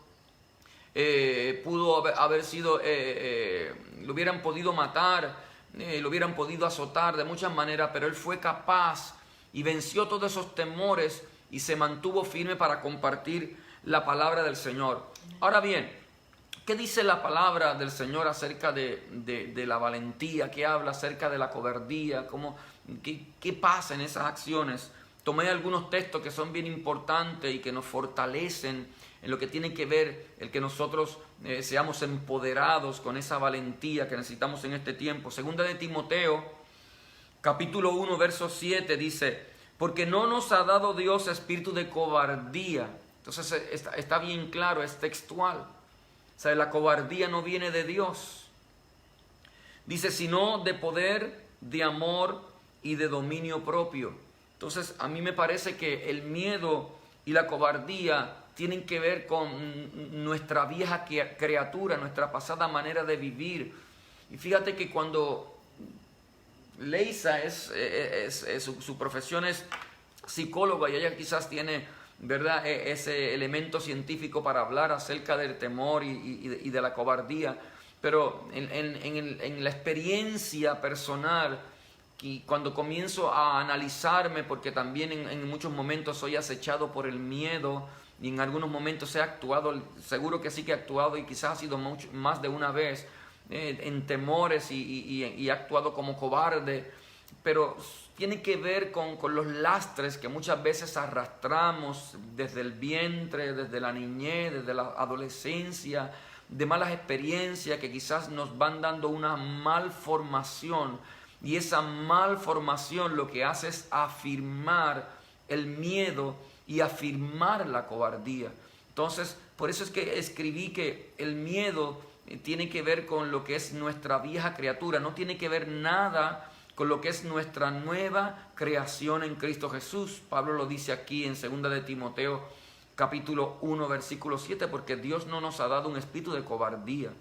pudo haber sido, lo hubieran podido matar, lo hubieran podido azotar de muchas maneras, pero él fue capaz y venció todos esos temores y se mantuvo firme para compartir la palabra del Señor. Ahora bien, ¿qué dice la palabra del Señor acerca de la valentía? ¿Qué habla acerca de la cobardía? ¿Qué pasa en esas acciones? Tomé algunos textos que son bien importantes y que nos fortalecen en lo que tiene que ver el que nosotros seamos empoderados con esa valentía que necesitamos en este tiempo. Segunda de Timoteo, capítulo 1, verso 7, dice: porque no nos ha dado Dios espíritu de cobardía. Entonces está bien claro, es textual. O sea, la cobardía no viene de Dios. Dice, sino de poder, de amor y de dominio propio. Entonces, a mí me parece que el miedo y la cobardía tienen que ver con nuestra vieja criatura, nuestra pasada manera de vivir. Y fíjate que cuando Leisa su profesión es psicóloga y ella quizás tiene, ¿verdad?, ese elemento científico para hablar acerca del temor y de la cobardía, pero en la experiencia personal, y cuando comienzo a analizarme, porque también en muchos momentos soy acechado por el miedo y en algunos momentos he actuado, seguro que sí que he actuado y quizás ha sido más de una vez en temores y he actuado como cobarde, pero tiene que ver con los lastres que muchas veces arrastramos desde el vientre, desde la niñez, desde la adolescencia, de malas experiencias que quizás nos van dando una malformación. Y esa malformación lo que hace es afirmar el miedo y afirmar la cobardía. Entonces, por eso es que escribí que el miedo tiene que ver con lo que es nuestra vieja criatura, no tiene que ver nada con lo que es nuestra nueva creación en Cristo Jesús. Pablo lo dice aquí en 2 de Timoteo capítulo 1 versículo 7, porque Dios no nos ha dado un espíritu de cobardía.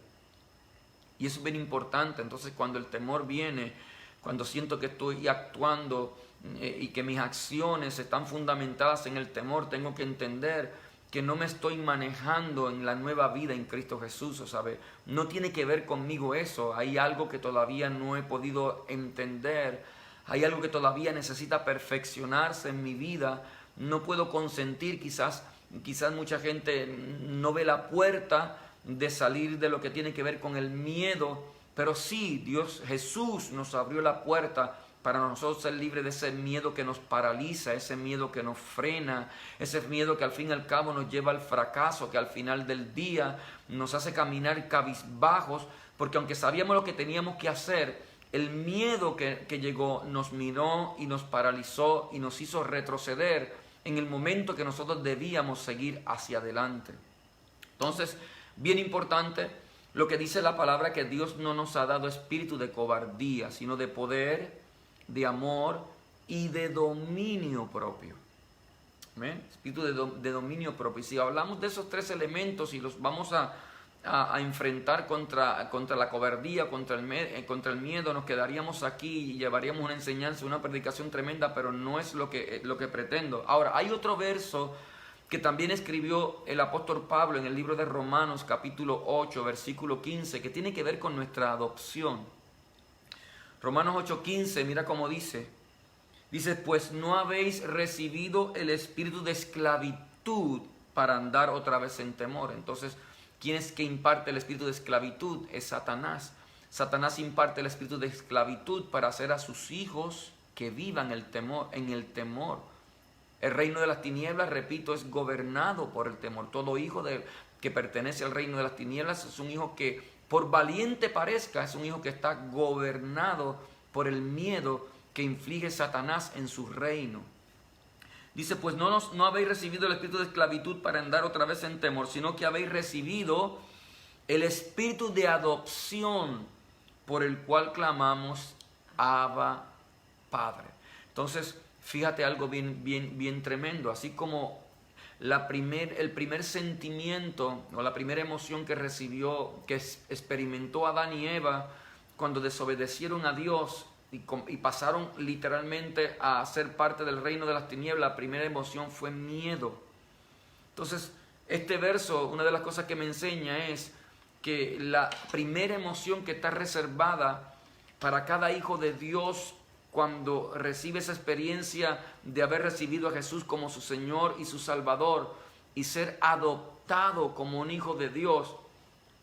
Y eso es bien importante. Entonces, cuando el temor viene, cuando siento que estoy actuando y que mis acciones están fundamentadas en el temor, tengo que entender que no me estoy manejando en la nueva vida en Cristo Jesús, ¿sabe? No tiene que ver conmigo eso. Hay algo que todavía no he podido entender. Hay algo que todavía necesita perfeccionarse en mi vida. No puedo consentir, quizás mucha gente no ve la puerta de salir de lo que tiene que ver con el miedo, pero sí, Jesús nos abrió la puerta para nosotros ser libres de ese miedo que nos paraliza, ese miedo que nos frena, ese miedo que al fin y al cabo nos lleva al fracaso, que al final del día nos hace caminar cabizbajos, porque aunque sabíamos lo que teníamos que hacer, el miedo que llegó nos miró y nos paralizó y nos hizo retroceder en el momento que nosotros debíamos seguir hacia adelante. Entonces, bien importante, lo que dice la palabra, que Dios no nos ha dado espíritu de cobardía, sino de poder, de amor y de dominio propio. ¿Ven? Espíritu de dominio propio. Y si hablamos de esos tres elementos y los vamos a enfrentar contra la cobardía, contra el miedo, nos quedaríamos aquí y llevaríamos una enseñanza, una predicación tremenda, pero no es lo que pretendo. Ahora, hay otro verso que también escribió el apóstol Pablo en el libro de Romanos capítulo 8 versículo 15, que tiene que ver con nuestra adopción. Romanos 8:15, mira cómo dice, pues no habéis recibido el espíritu de esclavitud para andar otra vez en temor. Entonces, ¿quién es que imparte el espíritu de esclavitud? Es Satanás. Satanás imparte el espíritu de esclavitud para hacer a sus hijos que vivan en el temor. El reino de las tinieblas, repito, es gobernado por el temor. Todo hijo que pertenece al reino de las tinieblas es un hijo que, por valiente parezca, es un hijo que está gobernado por el miedo que inflige Satanás en su reino. Dice, pues no habéis recibido el espíritu de esclavitud para andar otra vez en temor, sino que habéis recibido el espíritu de adopción, por el cual clamamos, Abba, Padre. Entonces, fíjate algo bien tremendo. Así como el primer sentimiento o la primera emoción que experimentó Adán y Eva cuando desobedecieron a Dios y pasaron literalmente a ser parte del reino de las tinieblas, la primera emoción fue miedo. Entonces, este verso, una de las cosas que me enseña es que la primera emoción que está reservada para cada hijo de Dios cuando recibe esa experiencia de haber recibido a Jesús como su Señor y su Salvador y ser adoptado como un hijo de Dios,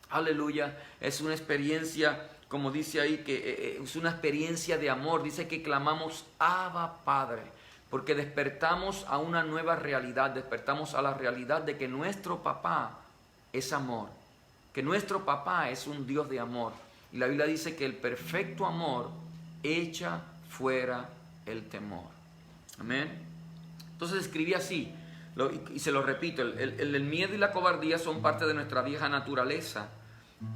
aleluya, es una experiencia, como dice ahí, que es una experiencia de amor. Dice que clamamos Abba, Padre, porque despertamos a una nueva realidad, despertamos a la realidad de que nuestro papá es amor, que nuestro papá es un Dios de amor. Y la Biblia dice que el perfecto amor echa fuera el temor. Amén. Entonces escribí así, y se lo repito, el miedo y la cobardía son parte de nuestra vieja naturaleza.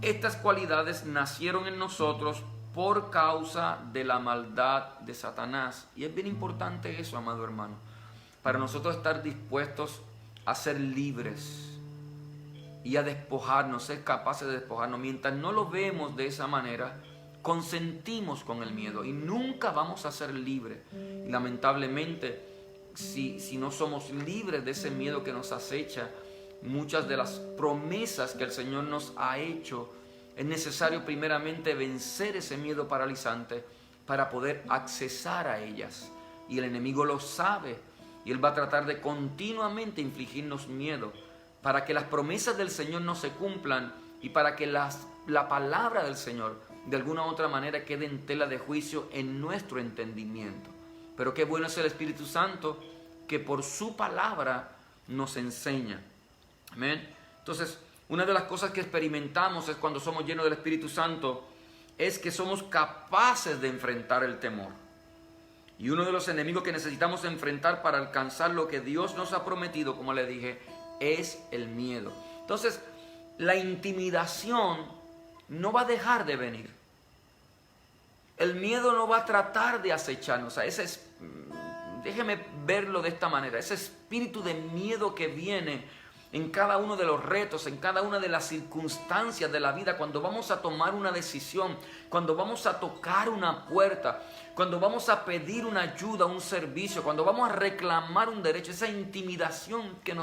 Estas cualidades nacieron en nosotros por causa de la maldad de Satanás. Y es bien importante eso, amado hermano, para nosotros estar dispuestos a ser libres y a despojarnos, ser capaces de despojarnos. Mientras no lo vemos de esa manera, consentimos con el miedo y nunca vamos a ser libres. Y lamentablemente, si no somos libres de ese miedo que nos acecha, muchas de las promesas que el Señor nos ha hecho, es necesario primeramente vencer ese miedo paralizante para poder accesar a ellas. Y el enemigo lo sabe y él va a tratar de continuamente infligirnos miedo para que las promesas del Señor no se cumplan y para que la palabra del Señor de alguna u otra manera quede en tela de juicio en nuestro entendimiento. Pero qué bueno es el Espíritu Santo que por su palabra nos enseña. Amén. Entonces, una de las cosas que experimentamos es cuando somos llenos del Espíritu Santo, es que somos capaces de enfrentar el temor. Y uno de los enemigos que necesitamos enfrentar para alcanzar lo que Dios nos ha prometido, como le dije, es el miedo. Entonces, la intimidación no va a dejar de venir. El miedo no va a tratar de acecharnos. O sea, déjeme verlo de esta manera. Ese espíritu de miedo que viene en cada uno de los retos, en cada una de las circunstancias de la vida, cuando vamos a tomar una decisión, cuando vamos a tocar una puerta, cuando vamos a pedir una ayuda, un servicio, cuando vamos a reclamar un derecho, esa intimidación que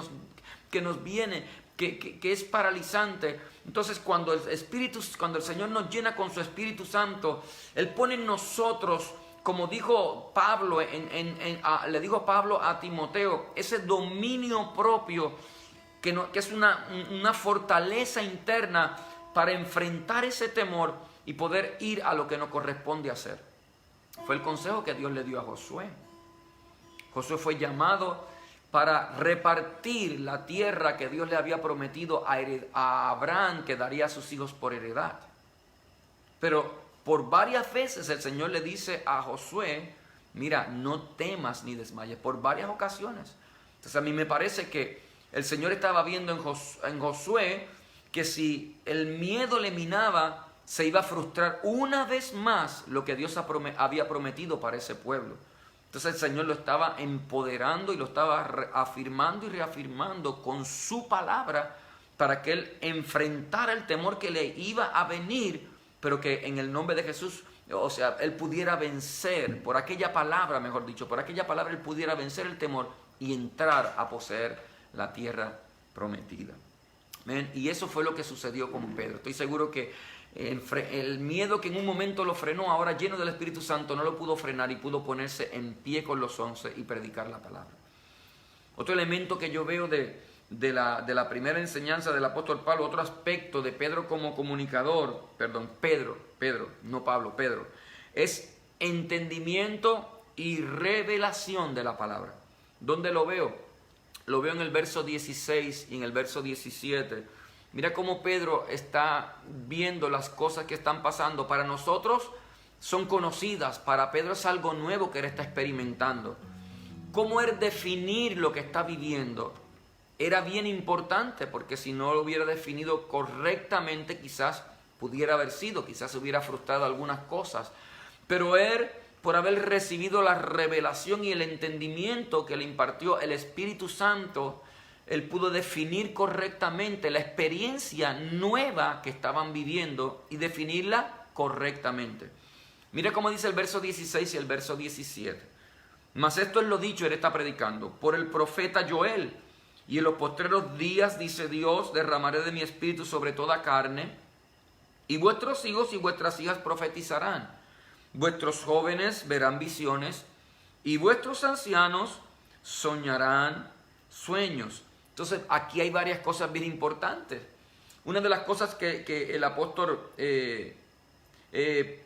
nos viene, que es paralizante. Entonces cuando el Señor nos llena con su Espíritu Santo, Él pone en nosotros, como dijo Pablo, le dijo Pablo a Timoteo, ese dominio propio que es una fortaleza interna para enfrentar ese temor y poder ir a lo que nos corresponde hacer. Fue el consejo que Dios le dio a Josué. Josué fue llamado para repartir la tierra que Dios le había prometido a Abraham, que daría a sus hijos por heredad. Pero por varias veces el Señor le dice a Josué, mira, no temas ni desmayes, por varias ocasiones. Entonces a mí me parece que el Señor estaba viendo en Josué que si el miedo le minaba, se iba a frustrar una vez más lo que Dios había prometido para ese pueblo. Entonces el Señor lo estaba empoderando y lo estaba afirmando y reafirmando con su palabra para que él enfrentara el temor que le iba a venir, pero que en el nombre de Jesús, o sea, él pudiera vencer, por aquella palabra, mejor dicho, por aquella palabra él pudiera vencer el temor y entrar a poseer la tierra prometida. ¿Ven? Y eso fue lo que sucedió con Pedro. Estoy seguro que el miedo que en un momento lo frenó, ahora lleno del Espíritu Santo, no lo pudo frenar y pudo ponerse en pie con los 11 y predicar la palabra. Otro elemento que yo veo de la primera enseñanza del apóstol Pablo, otro aspecto de Pedro como comunicador, Pedro, no Pablo, Pedro, es entendimiento y revelación de la palabra. ¿Dónde lo veo? Lo veo en el verso 16 y en el verso 17. Mira cómo Pedro está viendo las cosas que están pasando. Para nosotros son conocidas, para Pedro es algo nuevo que él está experimentando. Cómo él definir lo que está viviendo era bien importante, porque si no lo hubiera definido correctamente, quizás pudiera haber sido, quizás se hubiera frustrado algunas cosas. Pero él, por haber recibido la revelación y el entendimiento que le impartió el Espíritu Santo, él pudo definir correctamente la experiencia nueva que estaban viviendo y definirla correctamente. Mira cómo dice el verso 16 y el verso 17. Mas esto es lo dicho, él está predicando, por el profeta Joel. Y en los postreros días, dice Dios, derramaré de mi espíritu sobre toda carne, y vuestros hijos y vuestras hijas profetizarán. Vuestros jóvenes verán visiones y vuestros ancianos soñarán sueños. Entonces aquí hay varias cosas bien importantes. Una de las cosas que el apóstol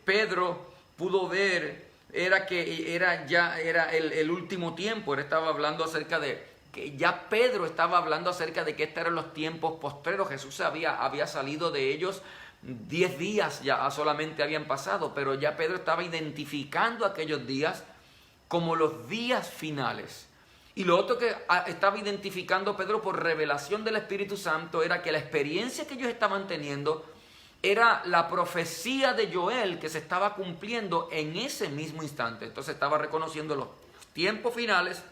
Pedro pudo ver era que era el último tiempo. Él estaba hablando acerca de que ya Pedro estaba hablando acerca de que estos eran los tiempos postreros. Jesús había salido de ellos. 10 días ya solamente habían pasado, pero ya Pedro estaba identificando aquellos días como los días finales. Y lo otro que estaba identificando Pedro por revelación del Espíritu Santo era que la experiencia que ellos estaban teniendo era la profecía de Joel que se estaba cumpliendo en ese mismo instante. Entonces estaba reconociendo los tiempos finales,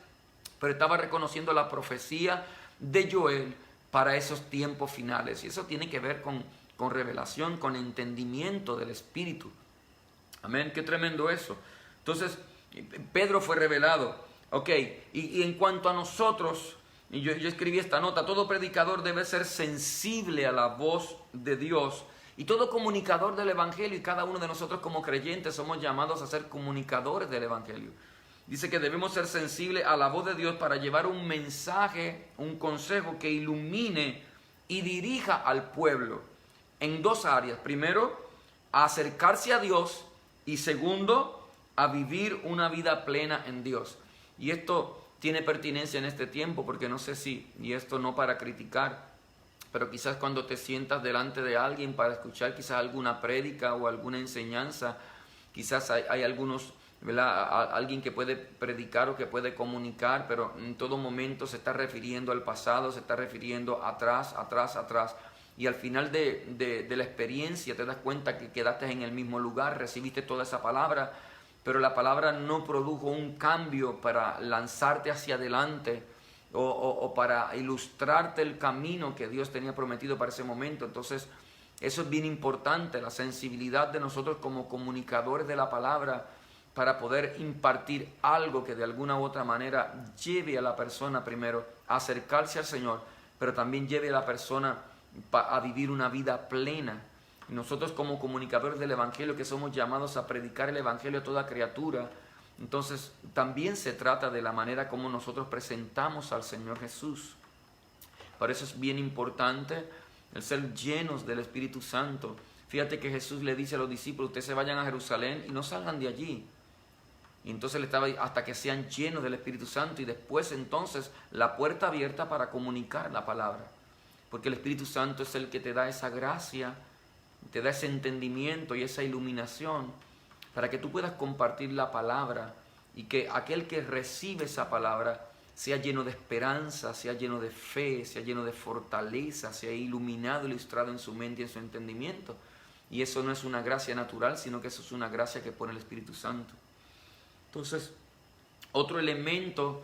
pero estaba reconociendo la profecía de Joel para esos tiempos finales. Y eso tiene que ver con revelación, con entendimiento del Espíritu. Amén, qué tremendo eso. Entonces, Pedro fue revelado. Ok, y en cuanto a nosotros, y yo escribí esta nota: todo predicador debe ser sensible a la voz de Dios. Y todo comunicador del Evangelio, y cada uno de nosotros como creyentes somos llamados a ser comunicadores del Evangelio. Dice que debemos ser sensibles a la voz de Dios para llevar un mensaje, un consejo que ilumine y dirija al pueblo en dos áreas. Primero, a acercarse a Dios, y segundo, a vivir una vida plena en Dios. Y esto tiene pertinencia en este tiempo, porque no sé si, y esto no para criticar, pero quizás cuando te sientas delante de alguien para escuchar quizás alguna prédica o alguna enseñanza, quizás hay algunos, ¿verdad?, alguien que puede predicar o que puede comunicar, pero en todo momento se está refiriendo al pasado, se está refiriendo atrás. Y al final de la experiencia te das cuenta que quedaste en el mismo lugar, recibiste toda esa palabra, pero la palabra no produjo un cambio para lanzarte hacia adelante o para ilustrarte el camino que Dios tenía prometido para ese momento. Entonces, eso es bien importante, la sensibilidad de nosotros como comunicadores de la palabra, para poder impartir algo que de alguna u otra manera lleve a la persona primero a acercarse al Señor, pero también lleve a la persona a vivir una vida plena. Y nosotros como comunicadores del Evangelio, que somos llamados a predicar el Evangelio a toda criatura, entonces también se trata de la manera como nosotros presentamos al Señor Jesús. Por eso es bien importante el ser llenos del Espíritu Santo. Fíjate que Jesús le dice a los discípulos: ustedes se vayan a Jerusalén y no salgan de allí. Y entonces le estaba hasta que sean llenos del Espíritu Santo, y después entonces la puerta abierta para comunicar la palabra. Porque el Espíritu Santo es el que te da esa gracia, te da ese entendimiento y esa iluminación para que tú puedas compartir la palabra, y que aquel que recibe esa palabra sea lleno de esperanza, sea lleno de fe, sea lleno de fortaleza, sea iluminado, ilustrado en su mente y en su entendimiento. Y eso no es una gracia natural, sino que eso es una gracia que pone el Espíritu Santo. Entonces, otro elemento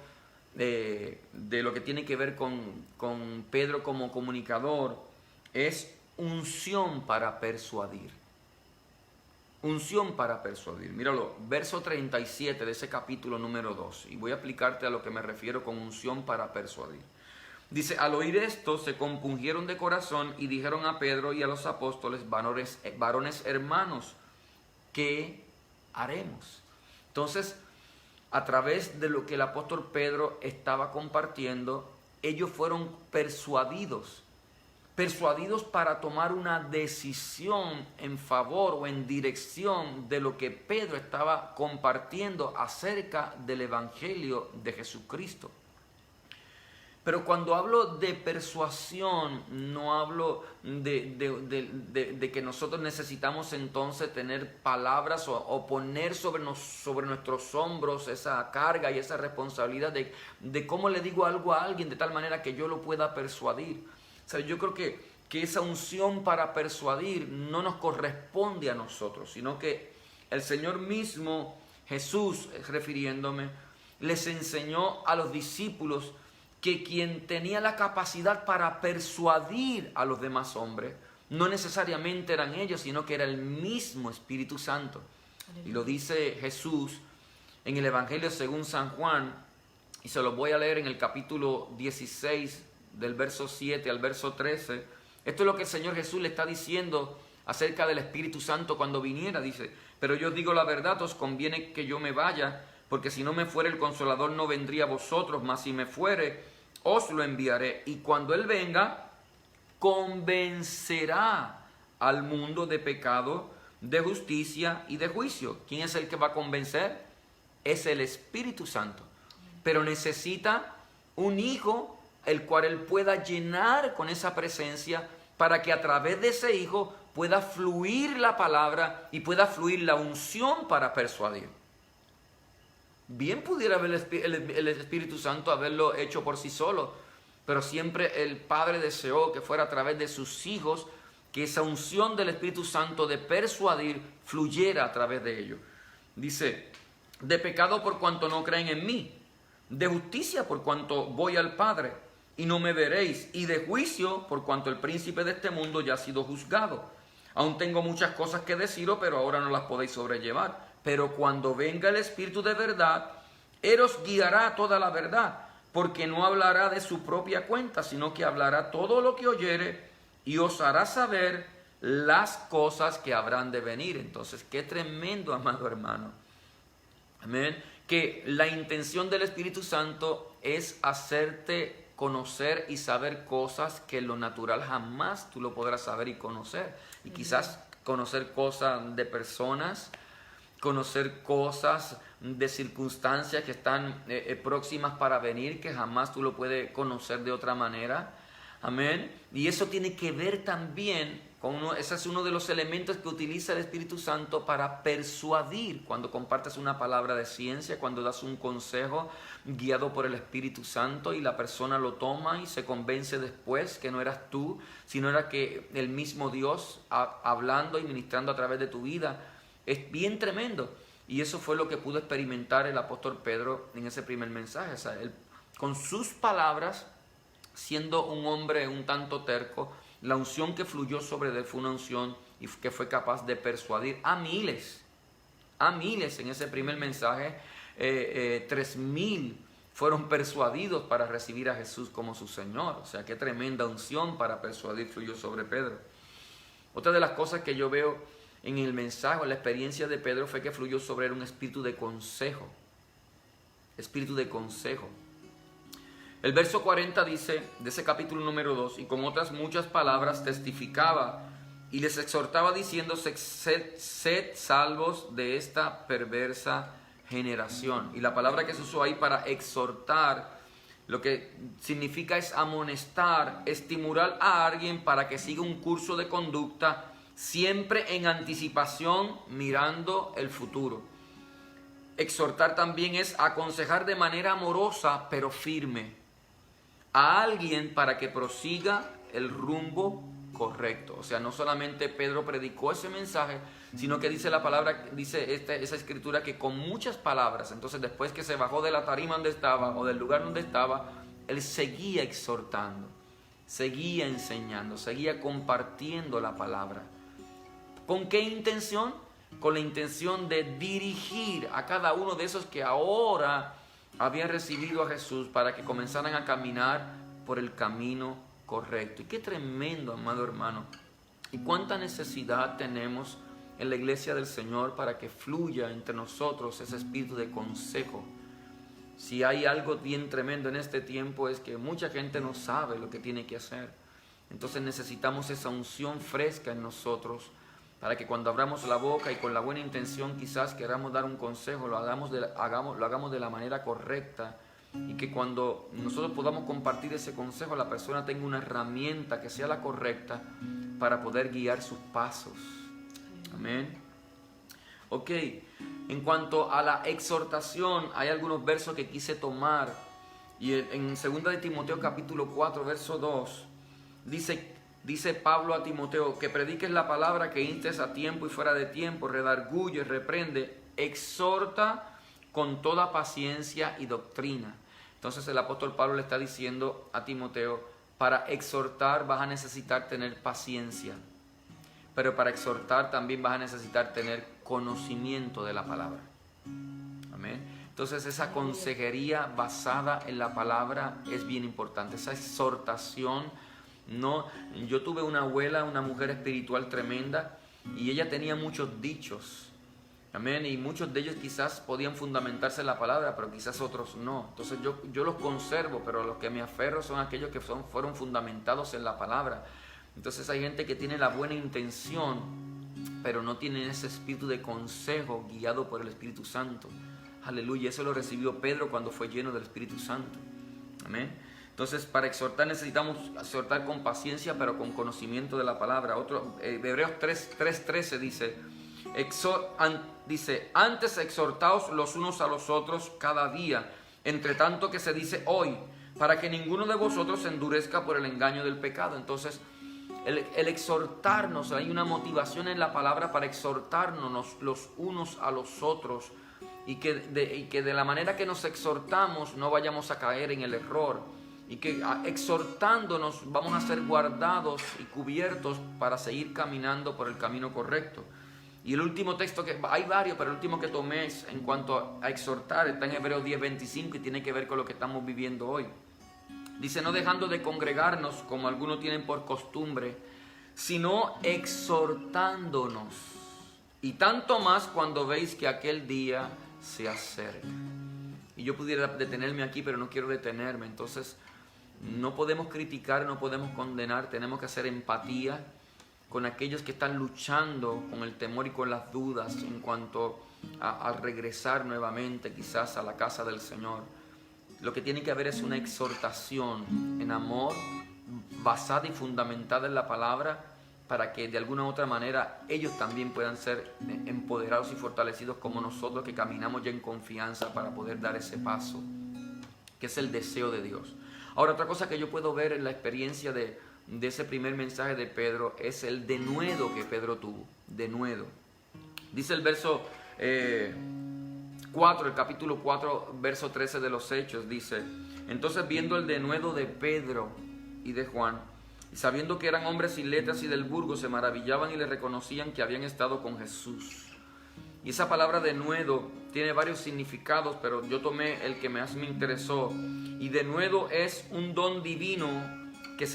de lo que tiene que ver con Pedro como comunicador es unción para persuadir. Unción para persuadir. Míralo, verso 37 de ese capítulo número 2. Y voy a explicarte a lo que me refiero con unción para persuadir. Dice: al oír esto se compungieron de corazón y dijeron a Pedro y a los apóstoles: varones hermanos, ¿qué haremos? Entonces, a través de lo que el apóstol Pedro estaba compartiendo, ellos fueron persuadidos para tomar una decisión en favor o en dirección de lo que Pedro estaba compartiendo acerca del Evangelio de Jesucristo. Pero cuando hablo de persuasión, no hablo de que nosotros necesitamos entonces tener palabras o poner sobre nuestros hombros esa carga y esa responsabilidad de cómo le digo algo a alguien de tal manera que yo lo pueda persuadir. O sea, yo creo que esa unción para persuadir no nos corresponde a nosotros, sino que el Señor mismo, Jesús, refiriéndome, les enseñó a los discípulos que quien tenía la capacidad para persuadir a los demás hombres no necesariamente eran ellos, sino que era el mismo Espíritu Santo. Y lo dice Jesús en el Evangelio según San Juan, y se lo voy a leer en el capítulo 16, del verso 7 al verso 13. Esto es lo que el Señor Jesús le está diciendo acerca del Espíritu Santo cuando viniera. Dice: pero yo os digo la verdad, os conviene que yo me vaya, porque si no me fuere el Consolador no vendría a vosotros, mas si me fuere, os lo enviaré. Y cuando Él venga, convencerá al mundo de pecado, de justicia y de juicio. ¿Quién es el que va a convencer? Es el Espíritu Santo. Pero necesita un hijo el cual Él pueda llenar con esa presencia, para que a través de ese hijo pueda fluir la palabra y pueda fluir la unción para persuadir. Bien pudiera haber el Espíritu Santo haberlo hecho por sí solo, pero siempre el Padre deseó que fuera a través de sus hijos que esa unción del Espíritu Santo de persuadir fluyera a través de ellos. Dice, de pecado por cuanto no creen en mí, de justicia por cuanto voy al Padre y no me veréis, y de juicio por cuanto el príncipe de este mundo ya ha sido juzgado. Aún tengo muchas cosas que deciros, pero ahora no las podéis sobrellevar. Pero cuando venga el Espíritu de verdad, Él os guiará a toda la verdad, porque no hablará de su propia cuenta, sino que hablará todo lo que oyere y os hará saber las cosas que habrán de venir. Entonces, qué tremendo, amado hermano. Amén. Que la intención del Espíritu Santo es hacerte conocer y saber cosas que en lo natural jamás tú lo podrás saber y conocer. Y quizás conocer cosas de personas, conocer cosas de circunstancias que están próximas para venir, que jamás tú lo puedes conocer de otra manera. Amén. Y eso tiene que ver también con ese es uno de los elementos que utiliza el Espíritu Santo para persuadir. Cuando compartes una palabra de ciencia, cuando das un consejo guiado por el Espíritu Santo y la persona lo toma y se convence después que no eras tú, sino era que el mismo Dios hablando y ministrando a través de tu vida. Es bien tremendo. Y eso fue lo que pudo experimentar el apóstol Pedro en ese primer mensaje. O sea, él, con sus palabras, siendo un hombre un tanto terco, la unción que fluyó sobre él fue una unción y que fue capaz de persuadir a miles en ese primer mensaje. 3,000 fueron persuadidos para recibir a Jesús como su Señor. O sea, qué tremenda unción para persuadir fluyó sobre Pedro. Otra de las cosas que yo veo en el mensaje, en la experiencia de Pedro, fue que fluyó sobre él un espíritu de consejo. Espíritu de consejo. El verso 40 dice, de ese capítulo número 2, y con otras muchas palabras testificaba y les exhortaba diciendo, sed salvos de esta perversa generación. Y la palabra que se usó ahí para exhortar, lo que significa es amonestar, estimular a alguien para que siga un curso de conducta, siempre en anticipación, mirando el futuro. Exhortar también es aconsejar de manera amorosa, pero firme, a alguien para que prosiga el rumbo correcto. O sea, no solamente Pedro predicó ese mensaje, sino que dice la palabra, dice esa escritura que con muchas palabras, entonces después que se bajó de la tarima donde estaba o del lugar donde estaba, él seguía exhortando, seguía enseñando, seguía compartiendo la palabra. ¿Con qué intención? Con la intención de dirigir a cada uno de esos que ahora habían recibido a Jesús para que comenzaran a caminar por el camino correcto. Y qué tremendo, amado hermano. Y cuánta necesidad tenemos en la iglesia del Señor para que fluya entre nosotros ese espíritu de consejo. Si hay algo bien tremendo en este tiempo es que mucha gente no sabe lo que tiene que hacer. Entonces necesitamos esa unción fresca en nosotros para que cuando abramos la boca y con la buena intención quizás queramos dar un consejo, lo hagamos de la manera correcta, y que cuando nosotros podamos compartir ese consejo, la persona tenga una herramienta que sea la correcta para poder guiar sus pasos. Amén. Ok, en cuanto a la exhortación, hay algunos versos que quise tomar, y en 2 de Timoteo capítulo 4, verso 2, dice Pablo a Timoteo, que prediques la palabra, que instes a tiempo y fuera de tiempo, redarguye, reprende, exhorta con toda paciencia y doctrina. Entonces el apóstol Pablo le está diciendo a Timoteo, para exhortar vas a necesitar tener paciencia, pero para exhortar también vas a necesitar tener conocimiento de la palabra. Amén. Entonces esa consejería basada en la palabra es bien importante, esa exhortación. No, yo tuve una abuela, una mujer espiritual tremenda, y ella tenía muchos dichos. Amén. Y muchos de ellos quizás podían fundamentarse en la palabra, pero quizás otros no. Entonces yo los conservo, pero a los que me aferro son aquellos que fueron fundamentados en la palabra. Entonces hay gente que tiene la buena intención, pero no tienen ese espíritu de consejo guiado por el Espíritu Santo. Aleluya. Eso lo recibió Pedro cuando fue lleno del Espíritu Santo. Amén. Entonces, para exhortar necesitamos exhortar con paciencia, pero con conocimiento de la palabra. Hebreos 3:13 dice, antes exhortaos los unos a los otros cada día, entre tanto que se dice hoy, para que ninguno de vosotros se endurezca por el engaño del pecado. Entonces, el exhortarnos. Hay una motivación en la palabra para exhortarnos los unos a los otros, y que de la manera que nos exhortamos no vayamos a caer en el error, y que exhortándonos vamos a ser guardados y cubiertos para seguir caminando por el camino correcto. Y el último texto, que hay varios, pero el último que tomé en cuanto a exhortar está en Hebreos 10:25 y tiene que ver con lo que estamos viviendo hoy. Dice: no dejando de congregarnos como algunos tienen por costumbre, sino exhortándonos, y tanto más cuando veis que aquel día se acerca. Y yo pudiera detenerme aquí, pero no quiero detenerme. Entonces no podemos criticar, no podemos condenar, tenemos que hacer empatía con aquellos que están luchando con el temor y con las dudas en cuanto a regresar nuevamente quizás a la casa del Señor. Lo que tiene que haber es una exhortación en amor, basada y fundamentada en la palabra, para que de alguna u otra manera ellos también puedan ser empoderados y fortalecidos como nosotros, que caminamos ya en confianza para poder dar ese paso, que es el deseo de Dios. Ahora, otra cosa que yo puedo ver en la experiencia de ese primer mensaje de Pedro es el denuedo que Pedro tuvo. Denuedo. Dice el verso 4, el capítulo 4, verso 13 de los Hechos, dice: entonces, viendo el denuedo de Pedro y de Juan, y sabiendo que eran hombres sin letras y del burgo, se maravillaban y le reconocían que habían estado con Jesús. Y esa palabra denuedo tiene varios significados, pero yo tomé el que más me interesó. Y denuedo es un don divino que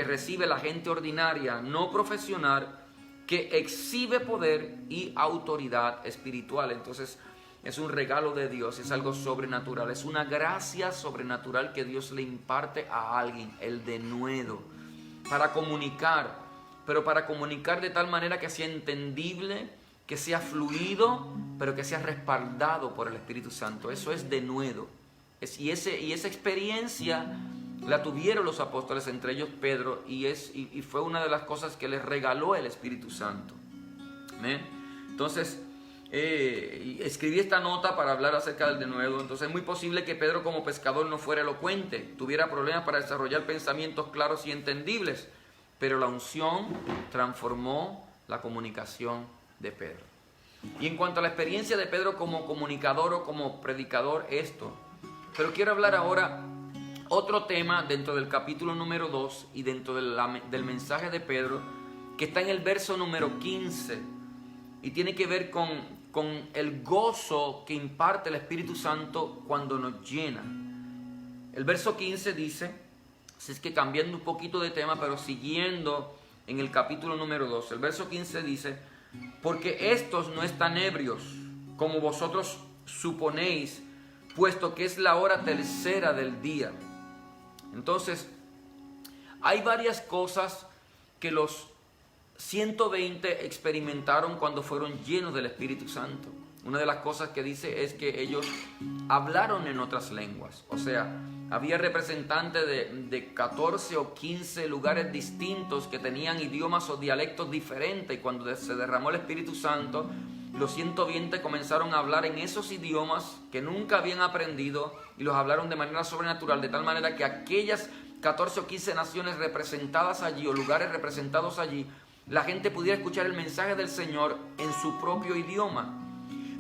recibe la gente ordinaria, no profesional, que exhibe poder y autoridad espiritual. Entonces es un regalo de Dios, es algo sobrenatural, es una gracia sobrenatural que Dios le imparte a alguien, el denuedo, para comunicar, pero para comunicar de tal manera que sea entendible, que sea fluido, pero que sea respaldado por el Espíritu Santo. Eso es denuedo. Y esa experiencia la tuvieron los apóstoles, entre ellos Pedro, y fue una de las cosas que les regaló el Espíritu Santo. ¿Amén? Entonces, escribí esta nota para hablar acerca del denuedo. Entonces es muy posible que Pedro, como pescador, no fuera elocuente, tuviera problemas para desarrollar pensamientos claros y entendibles, pero la unción transformó la comunicación de Pedro. Y en cuanto a la experiencia de Pedro como comunicador o como predicador, esto. Pero quiero hablar ahora otro tema dentro del capítulo número 2 y dentro del mensaje de Pedro, que está en el verso número 15 y tiene que ver con el gozo que imparte el Espíritu Santo cuando nos llena. El verso 15 dice, si es que cambiando un poquito de tema, pero siguiendo en el capítulo número 2, el verso 15 dice: porque estos no están ebrios, como vosotros suponéis, puesto que es la hora tercera del día. Entonces, hay varias cosas que los 120 experimentaron cuando fueron llenos del Espíritu Santo. Una de las cosas que dice es que ellos hablaron en otras lenguas. O sea, había representantes de 14 o 15 lugares distintos que tenían idiomas o dialectos diferentes. Y cuando se derramó el Espíritu Santo, los 120 comenzaron a hablar en esos idiomas que nunca habían aprendido y los hablaron de manera sobrenatural, de tal manera que aquellas 14 o 15 naciones representadas allí o lugares representados allí, la gente pudiera escuchar el mensaje del Señor en su propio idioma.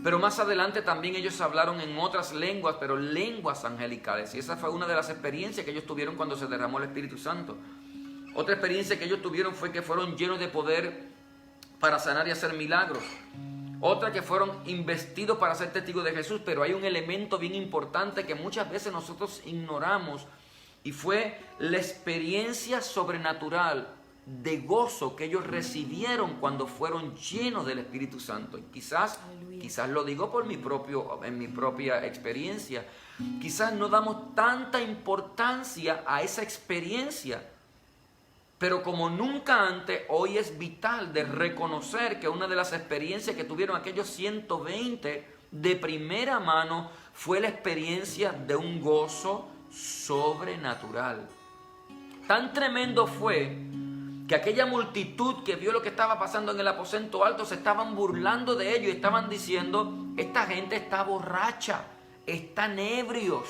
Pero más adelante también ellos hablaron en otras lenguas, pero lenguas angelicales. Y esa fue una de las experiencias que ellos tuvieron cuando se derramó el Espíritu Santo. Otra experiencia que ellos tuvieron fue que fueron llenos de poder para sanar y hacer milagros. Otra, que fueron investidos para ser testigos de Jesús. Pero hay un elemento bien importante que muchas veces nosotros ignoramos, y fue la experiencia sobrenatural de gozo que ellos recibieron cuando fueron llenos del Espíritu Santo. Y quizás lo digo en mi propia experiencia, quizás no damos tanta importancia a esa experiencia, pero como nunca antes, hoy es vital de reconocer que una de las experiencias que tuvieron aquellos 120 de primera mano fue la experiencia de un gozo sobrenatural. Tan tremendo fue que aquella multitud que vio lo que estaba pasando en el aposento alto se estaban burlando de ellos y estaban diciendo: esta gente está borracha, están ebrios.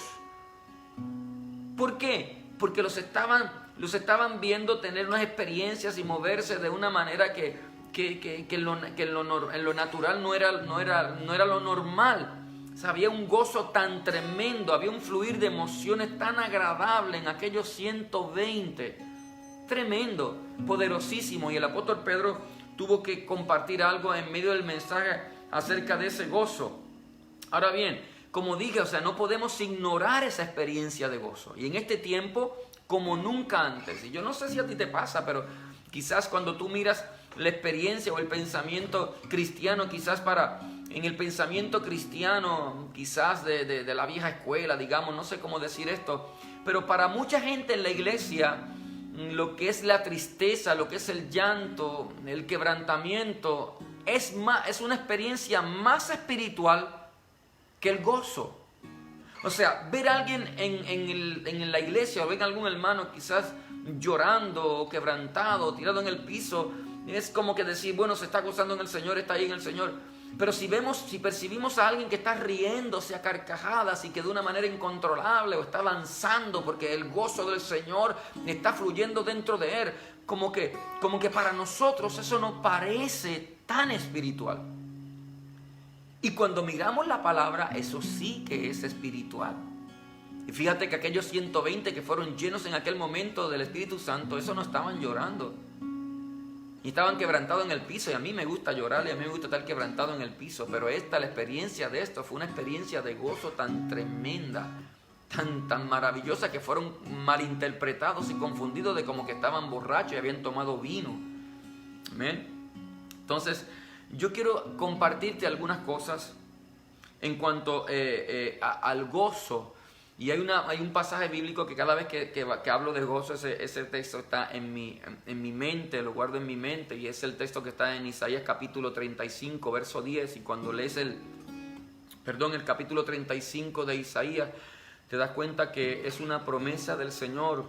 ¿Por qué? Porque los estaban los estaban viendo tener unas experiencias y moverse de una manera que en lo natural no era lo normal. O sea, había un gozo tan tremendo, había un fluir de emociones tan agradable en aquellos 120. Tremendo, poderosísimo. Y el apóstol Pedro tuvo que compartir algo en medio del mensaje acerca de ese gozo. Ahora bien, como dije, o sea, no podemos ignorar esa experiencia de gozo. Y en este tiempo, como nunca antes. Y yo no sé si a ti te pasa, pero quizás cuando tú miras la experiencia o el pensamiento cristiano, quizás en el pensamiento cristiano, quizás de la vieja escuela, digamos, no sé cómo decir esto, pero para mucha gente en la iglesia, lo que es la tristeza, lo que es el llanto, el quebrantamiento, es una experiencia más espiritual que el gozo. O sea, ver a alguien en la iglesia o ver a algún hermano quizás llorando o quebrantado, tirado en el piso, es como que decir, bueno, se está gozando en el Señor, está ahí en el Señor. Pero si percibimos a alguien que está riéndose a carcajadas y que de una manera incontrolable o está danzando porque el gozo del Señor está fluyendo dentro de él, como que para nosotros eso no parece tan espiritual. Y cuando miramos la palabra, eso sí que es espiritual. Y fíjate que aquellos 120 que fueron llenos en aquel momento del Espíritu Santo, eso no estaban llorando. Y estaban quebrantados en el piso. Y a mí me gusta llorar y a mí me gusta estar quebrantado en el piso. Pero la experiencia de esto fue una experiencia de gozo tan tremenda, tan maravillosa, que fueron malinterpretados y confundidos de como que estaban borrachos y habían tomado vino. Amén. Entonces, yo quiero compartirte algunas cosas en cuanto al gozo. Y hay un pasaje bíblico que cada vez que hablo de gozo, ese texto está en mi mente, lo guardo en mi mente, y es el texto que está en Isaías capítulo 35, verso 10. Y cuando lees el capítulo 35 de Isaías, te das cuenta que es una promesa del Señor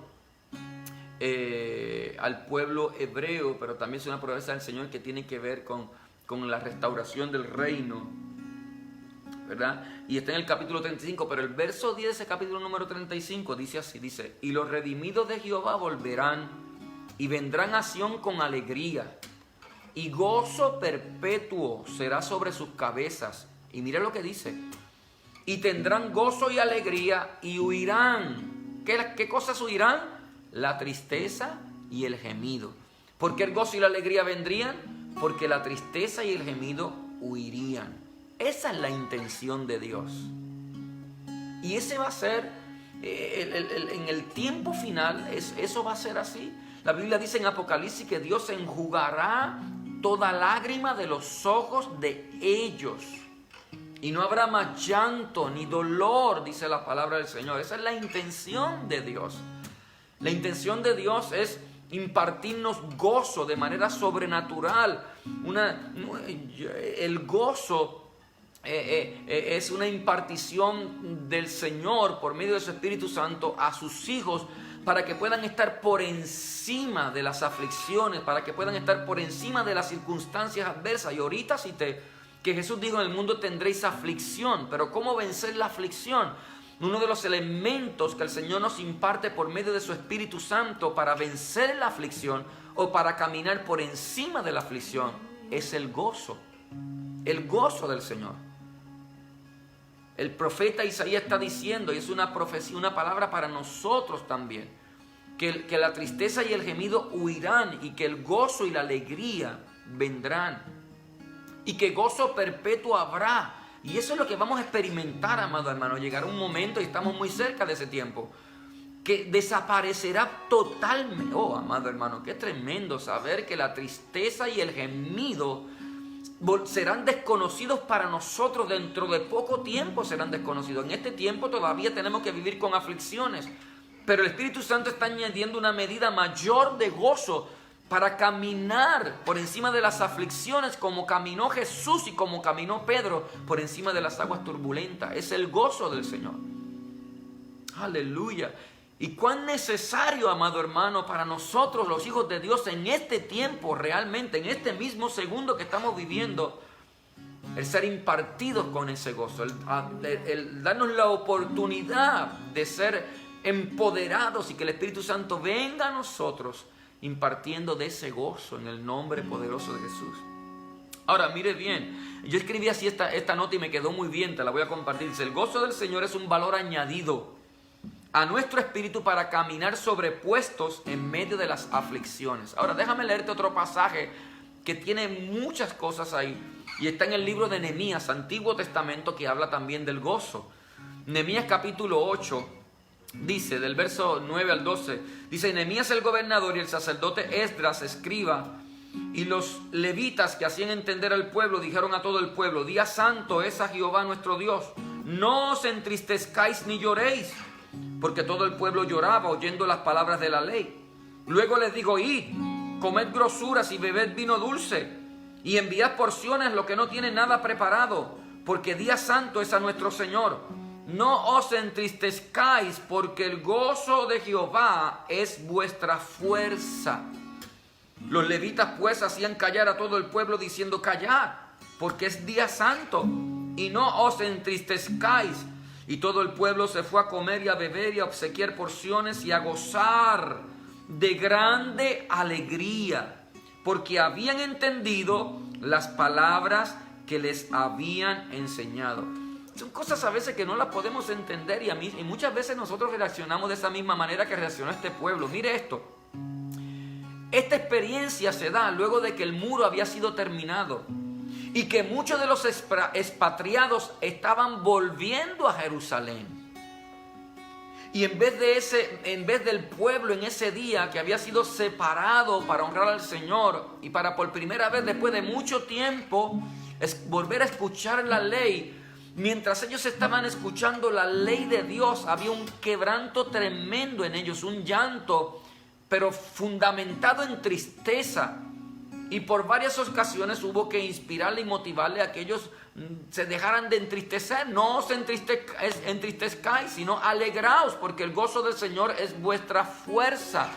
al pueblo hebreo, pero también es una promesa del Señor que tiene que ver con la restauración del reino, ¿verdad? Y está en el capítulo 35, pero el verso 10 de ese capítulo número 35 dice así, dice: y los redimidos de Jehová volverán y vendrán a Sión con alegría, y gozo perpetuo será sobre sus cabezas. Y mira lo que dice: y tendrán gozo y alegría y huirán. ¿Qué cosas huirán? La tristeza y el gemido. ¿Por qué el gozo y la alegría vendrían? Porque la tristeza y el gemido huirían. Esa es la intención de Dios. Y ese va a ser, en el tiempo final, eso va a ser así. La Biblia dice en Apocalipsis que Dios enjugará toda lágrima de los ojos de ellos. Y no habrá más llanto ni dolor, dice la palabra del Señor. Esa es la intención de Dios. La intención de Dios es impartirnos gozo de manera sobrenatural. El gozo es una impartición del Señor por medio de su Espíritu Santo a sus hijos, para que puedan estar por encima de las aflicciones, para que puedan estar por encima de las circunstancias adversas. Y ahorita que Jesús dijo: en el mundo tendréis aflicción. Pero ¿cómo vencer la aflicción? Uno de los elementos que el Señor nos imparte por medio de su Espíritu Santo para vencer la aflicción o para caminar por encima de la aflicción es el gozo del Señor. El profeta Isaías está diciendo, y es una profecía, una palabra para nosotros también, que la tristeza y el gemido huirán y que el gozo y la alegría vendrán y que gozo perpetuo habrá. Y eso es lo que vamos a experimentar, amado hermano. Llegará un momento, y estamos muy cerca de ese tiempo, que desaparecerá totalmente. Oh, amado hermano, qué tremendo saber que la tristeza y el gemido serán desconocidos para nosotros. Dentro de poco tiempo serán desconocidos. En este tiempo todavía tenemos que vivir con aflicciones, pero el Espíritu Santo está añadiendo una medida mayor de gozo para caminar por encima de las aflicciones, como caminó Jesús y como caminó Pedro por encima de las aguas turbulentas. Es el gozo del Señor. Aleluya. Y cuán necesario, amado hermano, para nosotros los hijos de Dios en este tiempo, realmente, en este mismo segundo que estamos viviendo, el ser impartidos con ese gozo, el darnos la oportunidad de ser empoderados y que el Espíritu Santo venga a nosotros impartiendo de ese gozo en el nombre poderoso de Jesús. Ahora, mire bien, yo escribí así esta nota y me quedó muy bien, te la voy a compartir. Dice, el gozo del Señor es un valor añadido a nuestro espíritu para caminar sobrepuestos en medio de las aflicciones. Ahora, déjame leerte otro pasaje que tiene muchas cosas ahí y está en el libro de Nehemías, Antiguo Testamento, que habla también del gozo. Nehemías capítulo 8 dice, del verso 9 al 12, dice, Nehemías el gobernador y el sacerdote Esdras, escriba, y los levitas que hacían entender al pueblo dijeron a todo el pueblo, día santo es a Jehová nuestro Dios, no os entristezcáis ni lloréis, porque todo el pueblo lloraba oyendo las palabras de la ley. Luego les digo, id, comed grosuras y bebed vino dulce, y enviad porciones lo que no tiene nada preparado, porque día santo es a nuestro Señor. No os entristezcáis, porque el gozo de Jehová es vuestra fuerza. Los levitas pues hacían callar a todo el pueblo diciendo, callad, porque es día santo, y no os entristezcáis. Y todo el pueblo se fue a comer y a beber y a obsequiar porciones y a gozar de grande alegría, porque habían entendido las palabras que les habían enseñado. Son cosas a veces que no las podemos entender y muchas veces nosotros reaccionamos de esa misma manera que reaccionó este pueblo. Mire esto. Esta experiencia se da luego de que el muro había sido terminado y que muchos de los expatriados estaban volviendo a Jerusalén. Y en vez del pueblo en ese día que había sido separado para honrar al Señor y para por primera vez después de mucho tiempo volver a escuchar la ley, mientras ellos estaban escuchando la ley de Dios, había un quebranto tremendo en ellos, un llanto, pero fundamentado en tristeza. Y por varias ocasiones hubo que inspirarle y motivarle a que ellos se dejaran de entristecer. No os entristezcáis, sino alegraos, porque el gozo del Señor es vuestra fuerza.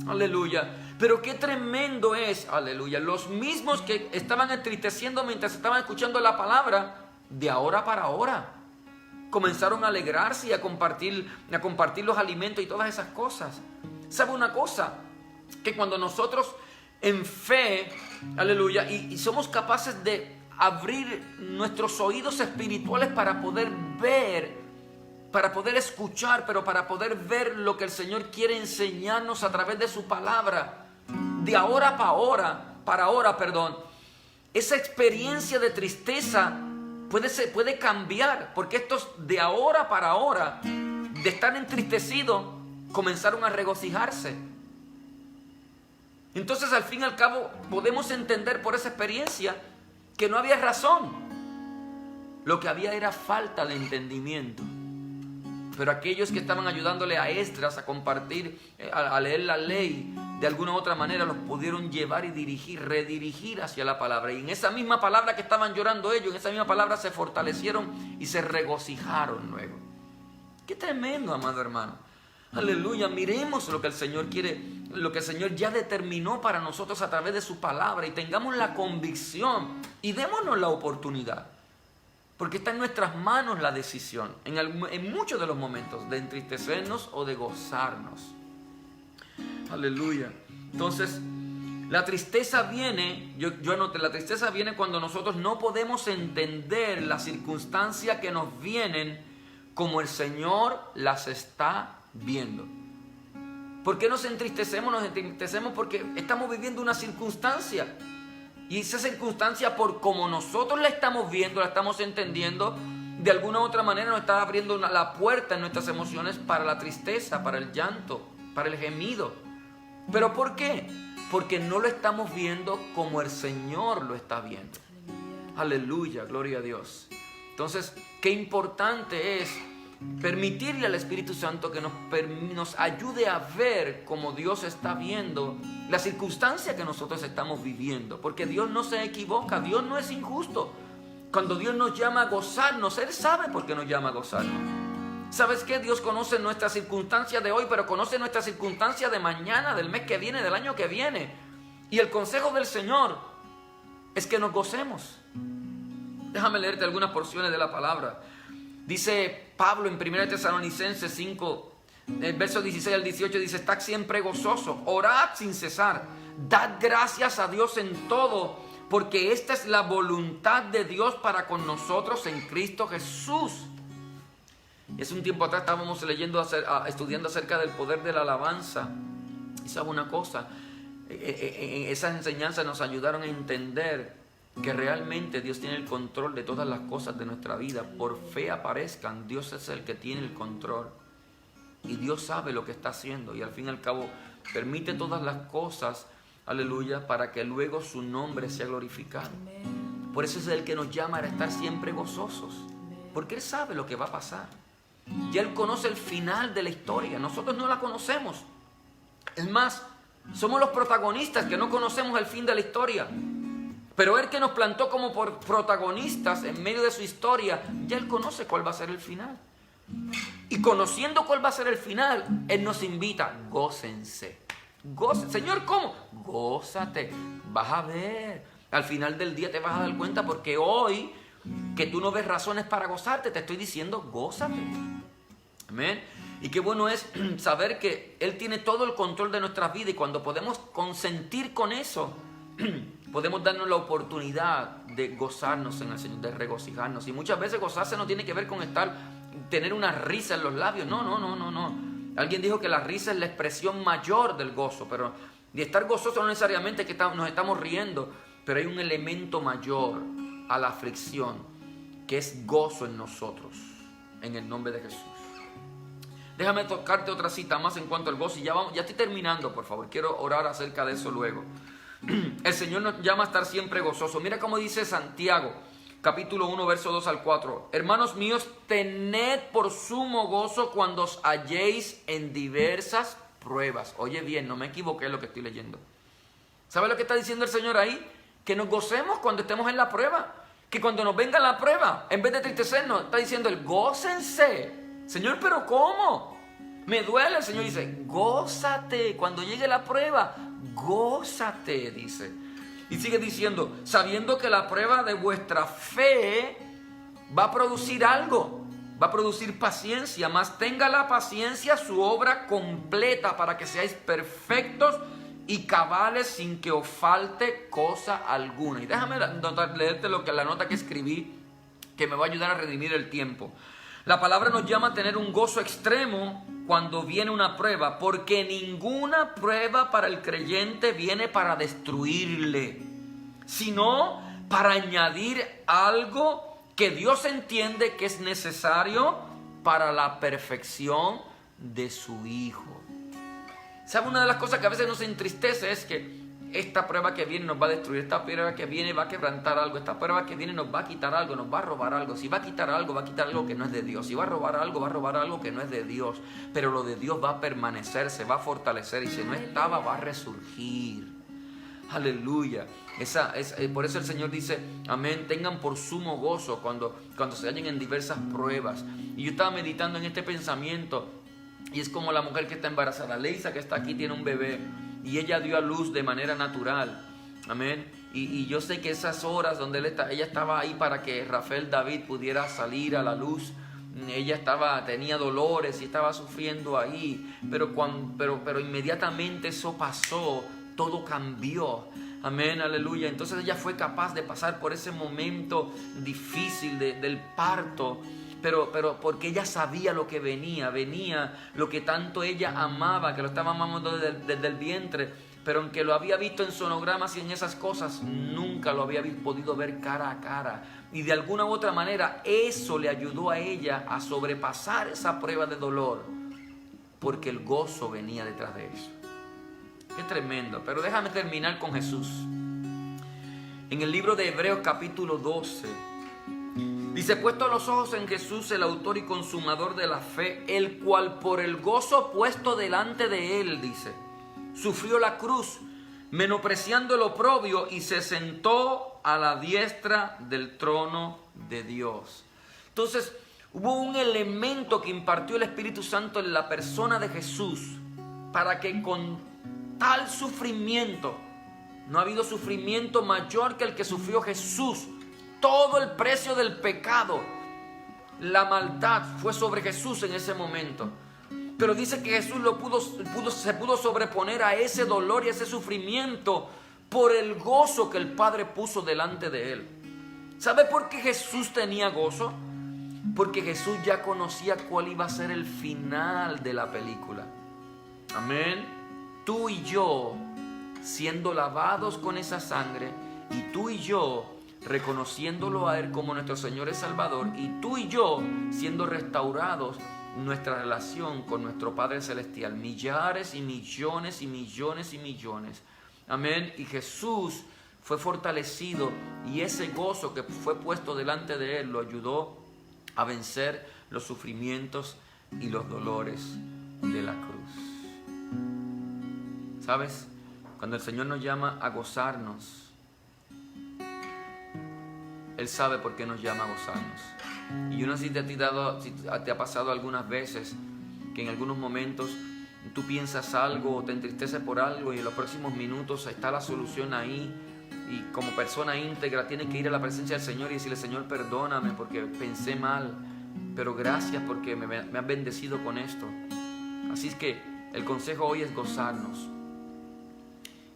Aleluya. Pero qué tremendo es, aleluya, los mismos que estaban entristeciendo mientras estaban escuchando la palabra, de ahora para ahora comenzaron a alegrarse y a compartir los alimentos y todas esas cosas. ¿Sabe una cosa? Que cuando nosotros en fe, aleluya, y somos capaces de abrir nuestros oídos espirituales para poder ver, para poder escuchar, pero para poder ver lo que el Señor quiere enseñarnos a través de su palabra, de ahora para ahora, esa experiencia de tristeza puede cambiar, porque estos de ahora para ahora, de estar entristecidos, comenzaron a regocijarse. Entonces, al fin y al cabo, podemos entender por esa experiencia que no había razón. Lo que había era falta de entendimiento. Pero aquellos que estaban ayudándole a Esdras a compartir, a leer la ley, de alguna u otra manera los pudieron llevar y redirigir hacia la palabra. Y en esa misma palabra que estaban llorando ellos, en esa misma palabra se fortalecieron y se regocijaron luego. Qué tremendo, amado hermano. Aleluya, miremos lo que el Señor quiere, lo que el Señor ya determinó para nosotros a través de su palabra, y tengamos la convicción y démonos la oportunidad, porque está en nuestras manos la decisión en muchos de los momentos de entristecernos o de gozarnos. Aleluya. Entonces, la tristeza viene, yo anoté, la tristeza viene cuando nosotros no podemos entender las circunstancias que nos vienen como el Señor las está viendo. ¿Por qué nos entristecemos? Nos entristecemos porque estamos viviendo una circunstancia, y esa circunstancia, por como nosotros la estamos viendo, la estamos entendiendo, de alguna u otra manera nos está abriendo la puerta en nuestras emociones para la tristeza, para el llanto, para el gemido. ¿Pero por qué? Porque no lo estamos viendo como el Señor lo está viendo. Aleluya, gloria a Dios. Entonces, qué importante es permitirle al Espíritu Santo que nos ayude a ver como Dios está viendo la circunstancia que nosotros estamos viviendo, porque Dios no se equivoca, Dios no es injusto. Cuando Dios nos llama a gozarnos, Él sabe por qué nos llama a gozarnos. ¿Sabes qué? Dios conoce nuestra circunstancia de hoy, pero conoce nuestra circunstancia de mañana, del mes que viene, del año que viene. Y el consejo del Señor es que nos gocemos. Déjame leerte algunas porciones de la palabra. Dice Pablo en 1 Tesalonicenses 5, el verso 16 al 18 dice: estad siempre gozoso, orad sin cesar, dad gracias a Dios en todo, porque esta es la voluntad de Dios para con nosotros en Cristo Jesús. Y hace un tiempo atrás estábamos estudiando acerca del poder de la alabanza. Y sabe una cosa, esas enseñanzas nos ayudaron a entender que realmente Dios tiene el control de todas las cosas de nuestra vida. Por fe aparezcan, Dios es el que tiene el control. Y Dios sabe lo que está haciendo. Y al fin y al cabo permite todas las cosas, aleluya, para que luego su nombre sea glorificado. Por eso es el que nos llama a estar siempre gozosos. Porque Él sabe lo que va a pasar. Ya Él conoce el final de la historia. Nosotros no la conocemos. Es más, somos los protagonistas que no conocemos el fin de la historia. Pero Él que nos plantó como protagonistas en medio de su historia, ya Él conoce cuál va a ser el final. Y conociendo cuál va a ser el final, Él nos invita: gócense. Señor, ¿cómo? Gózate. Vas a ver. Al final del día te vas a dar cuenta, porque hoy que tú no ves razones para gozarte, te estoy diciendo: gózate. Amén. Y qué bueno es saber que Él tiene todo el control de nuestras vidas, y cuando podemos consentir con eso, podemos darnos la oportunidad de gozarnos en el Señor, de regocijarnos. Y muchas veces gozarse no tiene que ver con tener una risa en los labios. No. Alguien dijo que la risa es la expresión mayor del gozo, pero de estar gozoso no necesariamente que nos estamos riendo, pero hay un elemento mayor a la aflicción, que es gozo en nosotros, en el nombre de Jesús. Déjame tocarte otra cita más en cuanto al gozo, y ya estoy terminando, por favor, quiero orar acerca de eso luego. El Señor nos llama a estar siempre gozosos. Mira cómo dice Santiago, capítulo 1, verso 2 al 4. Hermanos míos, tened por sumo gozo cuando os halléis en diversas pruebas. Oye bien, no me equivoqué en lo que estoy leyendo. ¿Sabe lo que está diciendo el Señor ahí? Que nos gocemos cuando estemos en la prueba. Que cuando nos venga la prueba, en vez de entristecernos, está diciendo Él: gócense. Señor, ¿pero cómo? Me duele. El Señor dice: gózate. Cuando llegue la prueba, gózate, dice. Y sigue diciendo: sabiendo que la prueba de vuestra fe va a producir algo, va a producir paciencia, mas tenga la paciencia su obra completa, para que seáis perfectos y cabales, sin que os falte cosa alguna. Y déjame leerte la nota que escribí, que me va a ayudar a redimir el tiempo. La palabra nos llama a tener un gozo extremo cuando viene una prueba, porque ninguna prueba para el creyente viene para destruirle, sino para añadir algo que Dios entiende que es necesario para la perfección de su Hijo. ¿Sabe? Una de las cosas que a veces nos entristece es que esta prueba que viene nos va a destruir, esta prueba que viene va a quebrantar algo, esta prueba que viene nos va a quitar algo, nos va a robar algo. Si va a quitar algo, va a quitar algo que no es de Dios. Si va a robar algo que no es de Dios. Pero lo de Dios va a permanecer, se va a fortalecer, y si no estaba, va a resurgir. Aleluya. Por eso el Señor dice: amén, tengan por sumo gozo cuando se hallen en diversas pruebas. Y yo estaba meditando en este pensamiento, y es como la mujer que está embarazada. Leisa, que está aquí, tiene un bebé, y ella dio a luz de manera natural. Amén. Y yo sé que esas horas donde ella estaba ahí para que Rafael David pudiera salir a la luz, ella tenía dolores y estaba sufriendo ahí, pero inmediatamente eso pasó, todo cambió. Amén, aleluya. Entonces ella fue capaz de pasar por ese momento difícil del parto, pero porque ella sabía lo que venía lo que tanto ella amaba, que lo estaba amando desde el vientre, pero aunque lo había visto en sonogramas y en esas cosas, nunca lo había podido ver cara a cara. Y de alguna u otra manera eso le ayudó a ella a sobrepasar esa prueba de dolor, porque el gozo venía detrás de eso. Qué tremendo. Pero déjame terminar con Jesús. En el libro de Hebreos capítulo 12 dice: puesto los ojos en Jesús, el autor y consumador de la fe, el cual por el gozo puesto delante de él, dice, sufrió la cruz, menospreciando el oprobio, y se sentó a la diestra del trono de Dios. Entonces hubo un elemento que impartió el Espíritu Santo en la persona de Jesús, para que con tal sufrimiento, no ha habido sufrimiento mayor que el que sufrió Jesús. Todo el precio del pecado, la maldad fue sobre Jesús en ese momento. Pero dice que Jesús se pudo sobreponer a ese dolor y a ese sufrimiento por el gozo que el Padre puso delante de él. ¿Sabe por qué Jesús tenía gozo? Porque Jesús ya conocía cuál iba a ser el final de la película. Amén. Tú y yo siendo lavados con esa sangre, y tú y yo reconociéndolo a Él como nuestro Señor y Salvador, y tú y yo siendo restaurados nuestra relación con nuestro Padre Celestial, millares y millones y millones y millones. Amén. Y Jesús fue fortalecido, y ese gozo que fue puesto delante de Él lo ayudó a vencer los sufrimientos y los dolores de la cruz. ¿Sabes? Cuando el Señor nos llama a gozarnos, Él sabe por qué nos llama a gozarnos. Y yo no sé si te ha pasado algunas veces que en algunos momentos tú piensas algo o te entristeces por algo, y en los próximos minutos está la solución ahí, y como persona íntegra tienes que ir a la presencia del Señor y decirle: Señor, perdóname porque pensé mal, pero gracias porque me has bendecido con esto. Así es que el consejo hoy es gozarnos.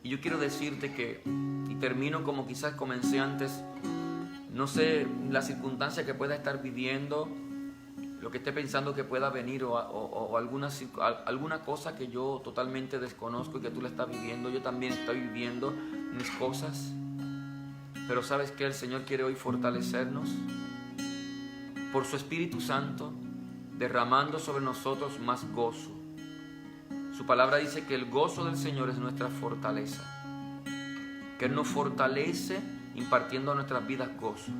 Y yo quiero decirte que, y termino como quizás comencé antes, no sé la circunstancia que pueda estar viviendo, lo que esté pensando que pueda venir, o alguna cosa que yo totalmente desconozco y que tú la estás viviendo. Yo también estoy viviendo mis cosas, pero ¿sabes qué? El Señor quiere hoy fortalecernos por su Espíritu Santo, derramando sobre nosotros más gozo. Su palabra dice que el gozo del Señor es nuestra fortaleza, que Él nos fortalece impartiendo a nuestras vidas gozo.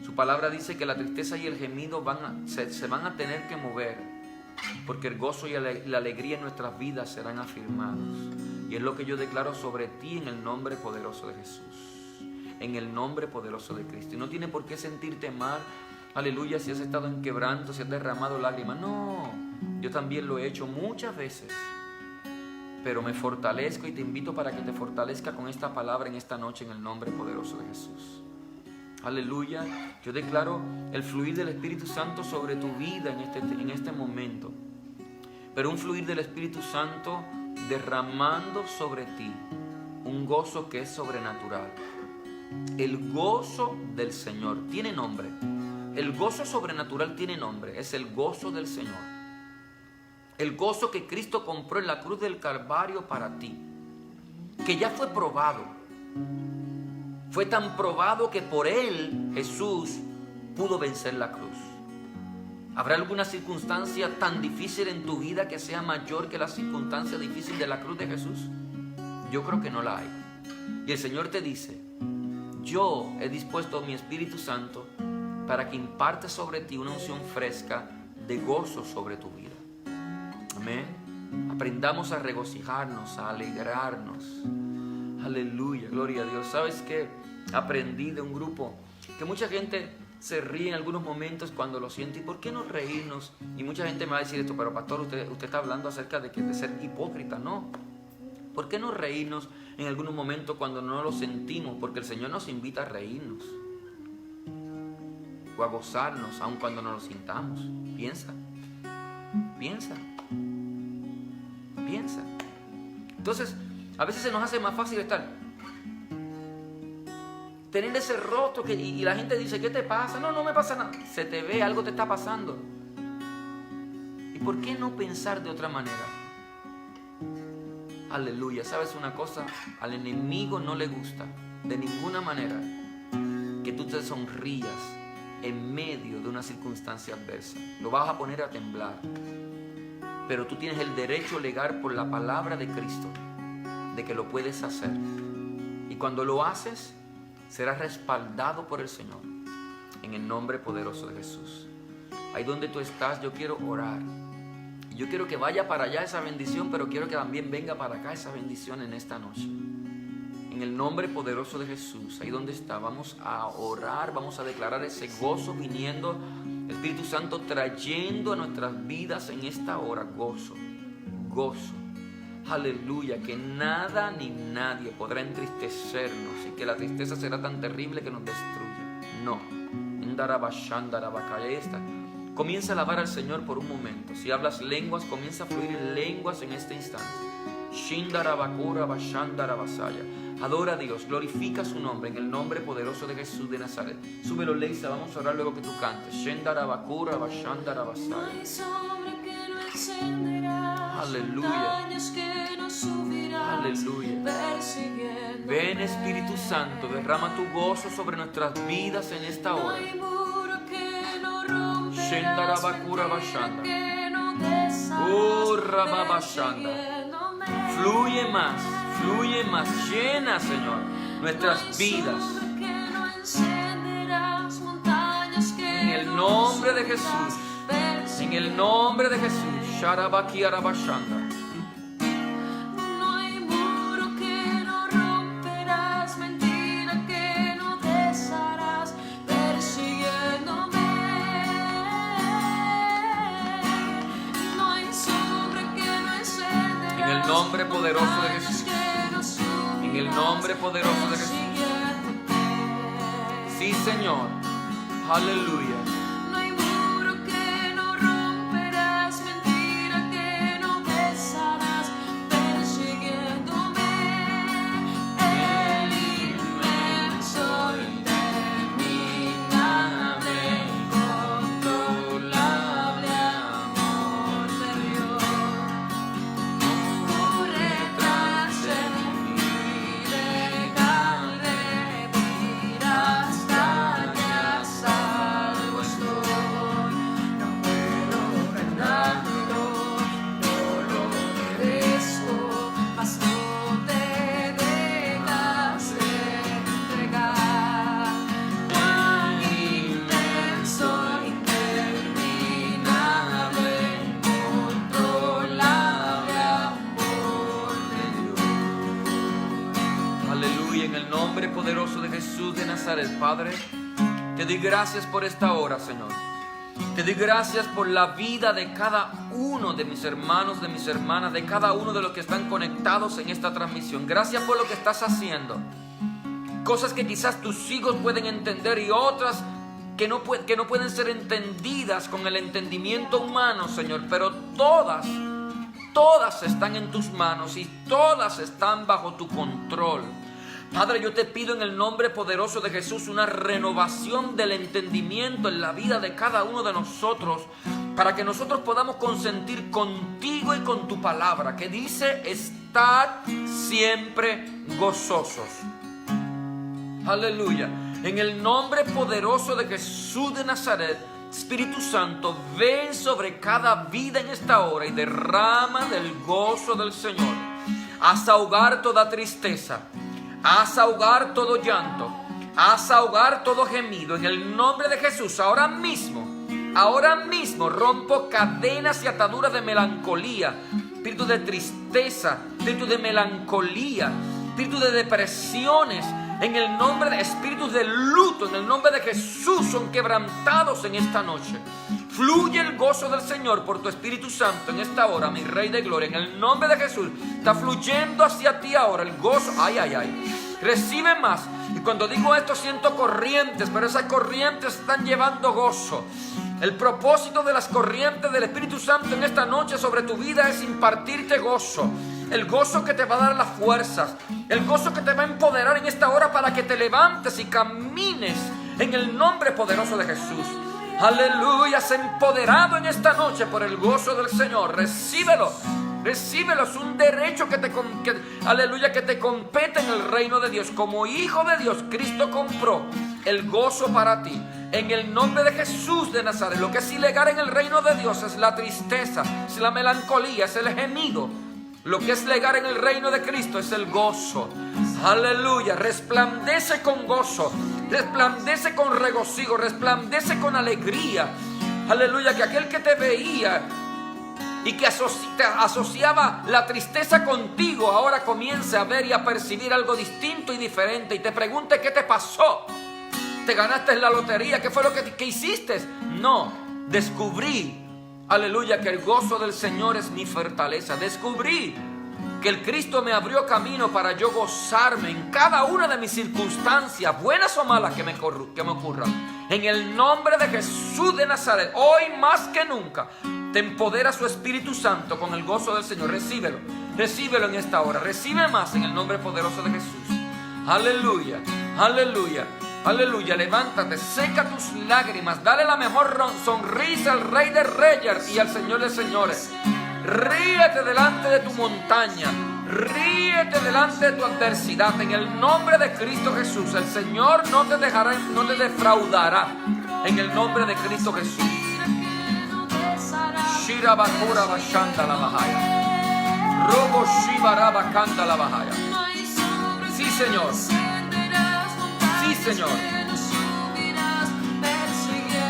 Su palabra dice que la tristeza y el gemido se van a tener que mover, porque el gozo y la alegría en nuestras vidas serán afirmados. Y es lo que yo declaro sobre ti en el nombre poderoso de Jesús, en el nombre poderoso de Cristo. Y no tiene por qué sentirte mal, aleluya, si has estado en quebranto, si has derramado lágrimas. No, yo también lo he hecho muchas veces, pero me fortalezco y te invito para que te fortalezca con esta palabra en esta noche en el nombre poderoso de Jesús. Aleluya. Yo declaro el fluir del Espíritu Santo sobre tu vida en este momento, pero un fluir del Espíritu Santo derramando sobre ti un gozo que es sobrenatural. El gozo del Señor tiene nombre. El gozo sobrenatural tiene nombre. Es el gozo del Señor. El gozo que Cristo compró en la cruz del Calvario para ti, que ya fue probado. Fue tan probado que por Él Jesús pudo vencer la cruz. ¿Habrá alguna circunstancia tan difícil en tu vida que sea mayor que la circunstancia difícil de la cruz de Jesús? Yo creo que no la hay. Y el Señor te dice: yo he dispuesto mi Espíritu Santo para que imparte sobre ti una unción fresca de gozo sobre tu vida. Amén. Aprendamos a regocijarnos, a alegrarnos. Aleluya, gloria a Dios. ¿Sabes qué? Aprendí de un grupo que mucha gente se ríe en algunos momentos cuando lo siente. ¿Y por qué no reírnos? Y mucha gente me va a decir esto: pero pastor, usted está hablando acerca de ser hipócrita. No. ¿Por qué no reírnos en algunos momentos cuando no lo sentimos? Porque el Señor nos invita a reírnos o a gozarnos aun cuando no lo sintamos. Piensa. Entonces, a veces se nos hace más fácil tener ese rostro y la gente dice: ¿qué te pasa? No me pasa nada. Se te ve, algo te está pasando. ¿Y por qué no pensar de otra manera? Aleluya. ¿Sabes una cosa? Al enemigo no le gusta de ninguna manera que tú te sonrías en medio de una circunstancia adversa. Lo vas a poner a temblar. Pero tú tienes el derecho legal por la palabra de Cristo de que lo puedes hacer. Y cuando lo haces, serás respaldado por el Señor en el nombre poderoso de Jesús. Ahí donde tú estás, yo quiero orar. Yo quiero que vaya para allá esa bendición, pero quiero que también venga para acá esa bendición en esta noche. En el nombre poderoso de Jesús, ahí donde está, vamos a orar, vamos a declarar ese gozo viniendo, Espíritu Santo trayendo a nuestras vidas en esta hora gozo. Aleluya, que nada ni nadie podrá entristecernos y que la tristeza será tan terrible que nos destruya. No. Comienza a alabar al Señor por un momento. Si hablas lenguas, comienza a fluir en lenguas en este instante. Shindarabakura Bashandarabasaya. Adora a Dios, glorifica su nombre en el nombre poderoso de Jesús de Nazaret. Súbelo, Leisa, vamos a orar luego que tú cantes. Shindarabakura Bashandarabasaya. Aleluya. Aleluya. Ven, Espíritu Santo, derrama tu gozo sobre nuestras vidas en esta hora. Shendarabakura Bashanda. Oh, Rababashanda. Fluye más, llena, Señor, nuestras vidas. En el nombre de Jesús, en el nombre de Jesús. Sharabaki Arabashanda. En el nombre poderoso de Jesús. En el nombre poderoso de Jesús. Sí, Señor. Aleluya. No hay muro que no romperás, mentira que no besarás, persiguiéndome. El inmenso, interminable, incontrolable amor de Dios. Corre tras de mí, dejaré ir hasta que a salvo estoy. No puedo ganarlo, no lo merezco, mas no te dejas entregar. Cuán inmenso, interminable, incontrolable amor de Dios. Aleluya, en el nombre poderoso de Jesús de Nazaret, Padre, te doy gracias por esta hora, Señor. Te doy gracias por la vida de cada uno de mis hermanos, de mis hermanas, de cada uno de los que están conectados en esta transmisión. Gracias por lo que estás haciendo. Cosas que quizás tus hijos pueden entender y otras que no pueden ser entendidas con el entendimiento humano, Señor. Pero todas están en tus manos y todas están bajo tu control. Padre, yo te pido en el nombre poderoso de Jesús una renovación del entendimiento en la vida de cada uno de nosotros, para que nosotros podamos consentir contigo y con tu palabra, que dice: estad siempre gozosos. Aleluya. En el nombre poderoso de Jesús de Nazaret, Espíritu Santo, ven sobre cada vida en esta hora y derrama del gozo del Señor. Haz ahogar toda tristeza, haz ahogar todo llanto, haz ahogar todo gemido. En el nombre de Jesús, ahora mismo rompo cadenas y ataduras de melancolía, espíritu de tristeza, espíritu de melancolía, espíritu de depresiones. En el nombre de espíritus de luto, en el nombre de Jesús, son quebrantados en esta noche. Fluye el gozo del Señor por tu Espíritu Santo en esta hora, mi Rey de Gloria. En el nombre de Jesús, está fluyendo hacia ti ahora el gozo. Ay, ay, ay. Recibe más. Y cuando digo esto, siento corrientes, pero esas corrientes están llevando gozo. El propósito de las corrientes del Espíritu Santo en esta noche sobre tu vida es impartirte gozo. El gozo que te va a dar las fuerzas, el gozo que te va a empoderar en esta hora para que te levantes y camines en el nombre poderoso de Jesús. Aleluya, sé empoderado en esta noche por el gozo del Señor. Recíbelo, recíbelo, es un derecho que te compete en el reino de Dios. Como hijo de Dios, Cristo compró el gozo para ti. En el nombre de Jesús de Nazaret, lo que es ilegal en el reino de Dios es la tristeza, es la melancolía, es el gemido. Lo que es legal en el reino de Cristo es el gozo. Aleluya, resplandece con gozo, resplandece con regocijo, resplandece con alegría. Aleluya, que aquel que te veía y que asociaba la tristeza contigo, ahora comience a ver y a percibir algo distinto y diferente y te pregunte: ¿qué te pasó? ¿Te ganaste la lotería? ¿Qué fue lo que hiciste? No, descubrí, aleluya, que el gozo del Señor es mi fortaleza. Descubrí que el Cristo me abrió camino para yo gozarme en cada una de mis circunstancias, buenas o malas que me ocurran. En el nombre de Jesús de Nazaret, hoy más que nunca, te empodera su Espíritu Santo con el gozo del Señor. Recíbelo, recíbelo en esta hora. Recibe más en el nombre poderoso de Jesús. Aleluya, aleluya, aleluya. Levántate, seca tus lágrimas, dale la mejor sonrisa al Rey de Reyes y al Señor de Señores. Ríete delante de tu montaña, ríete delante de tu adversidad. En el nombre de Cristo Jesús, el Señor no te dejará, no te defraudará. En el nombre de Cristo Jesús. Shira Bakura Bashanda la Bahaya. Robo Shibara Bakanda la Bahaya. Sí, Señor. Sí, Señor.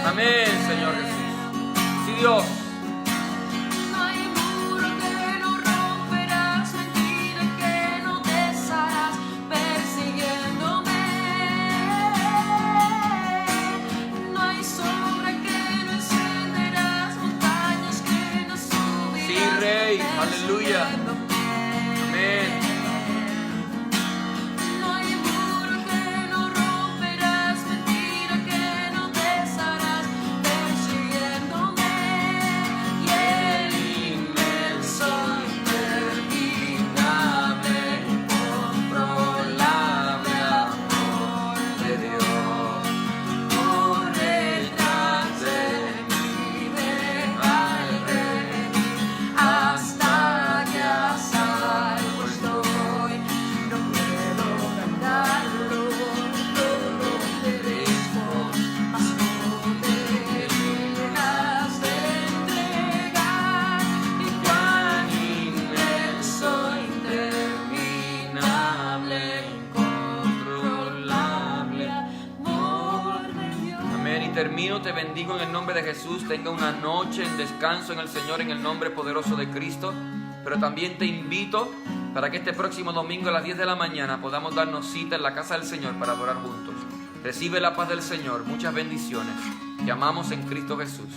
Amén, Señor Jesús. Sí, Dios. Aleluya. Amén. No hay muro que no romperás, mentira que no desharás, persiguiéndome. Y el inmenso, interminable, incontrolable amor de Dios corre tras de mí, me va al redimir hasta termino, te bendigo en el nombre de Jesús. Tenga una noche en descanso en el Señor, en el nombre poderoso de Cristo. Pero también te invito para que este próximo domingo a las 10 de la mañana podamos darnos cita en la casa del Señor para adorar juntos. Recibe la paz del Señor, muchas bendiciones. Te amamos en Cristo Jesús.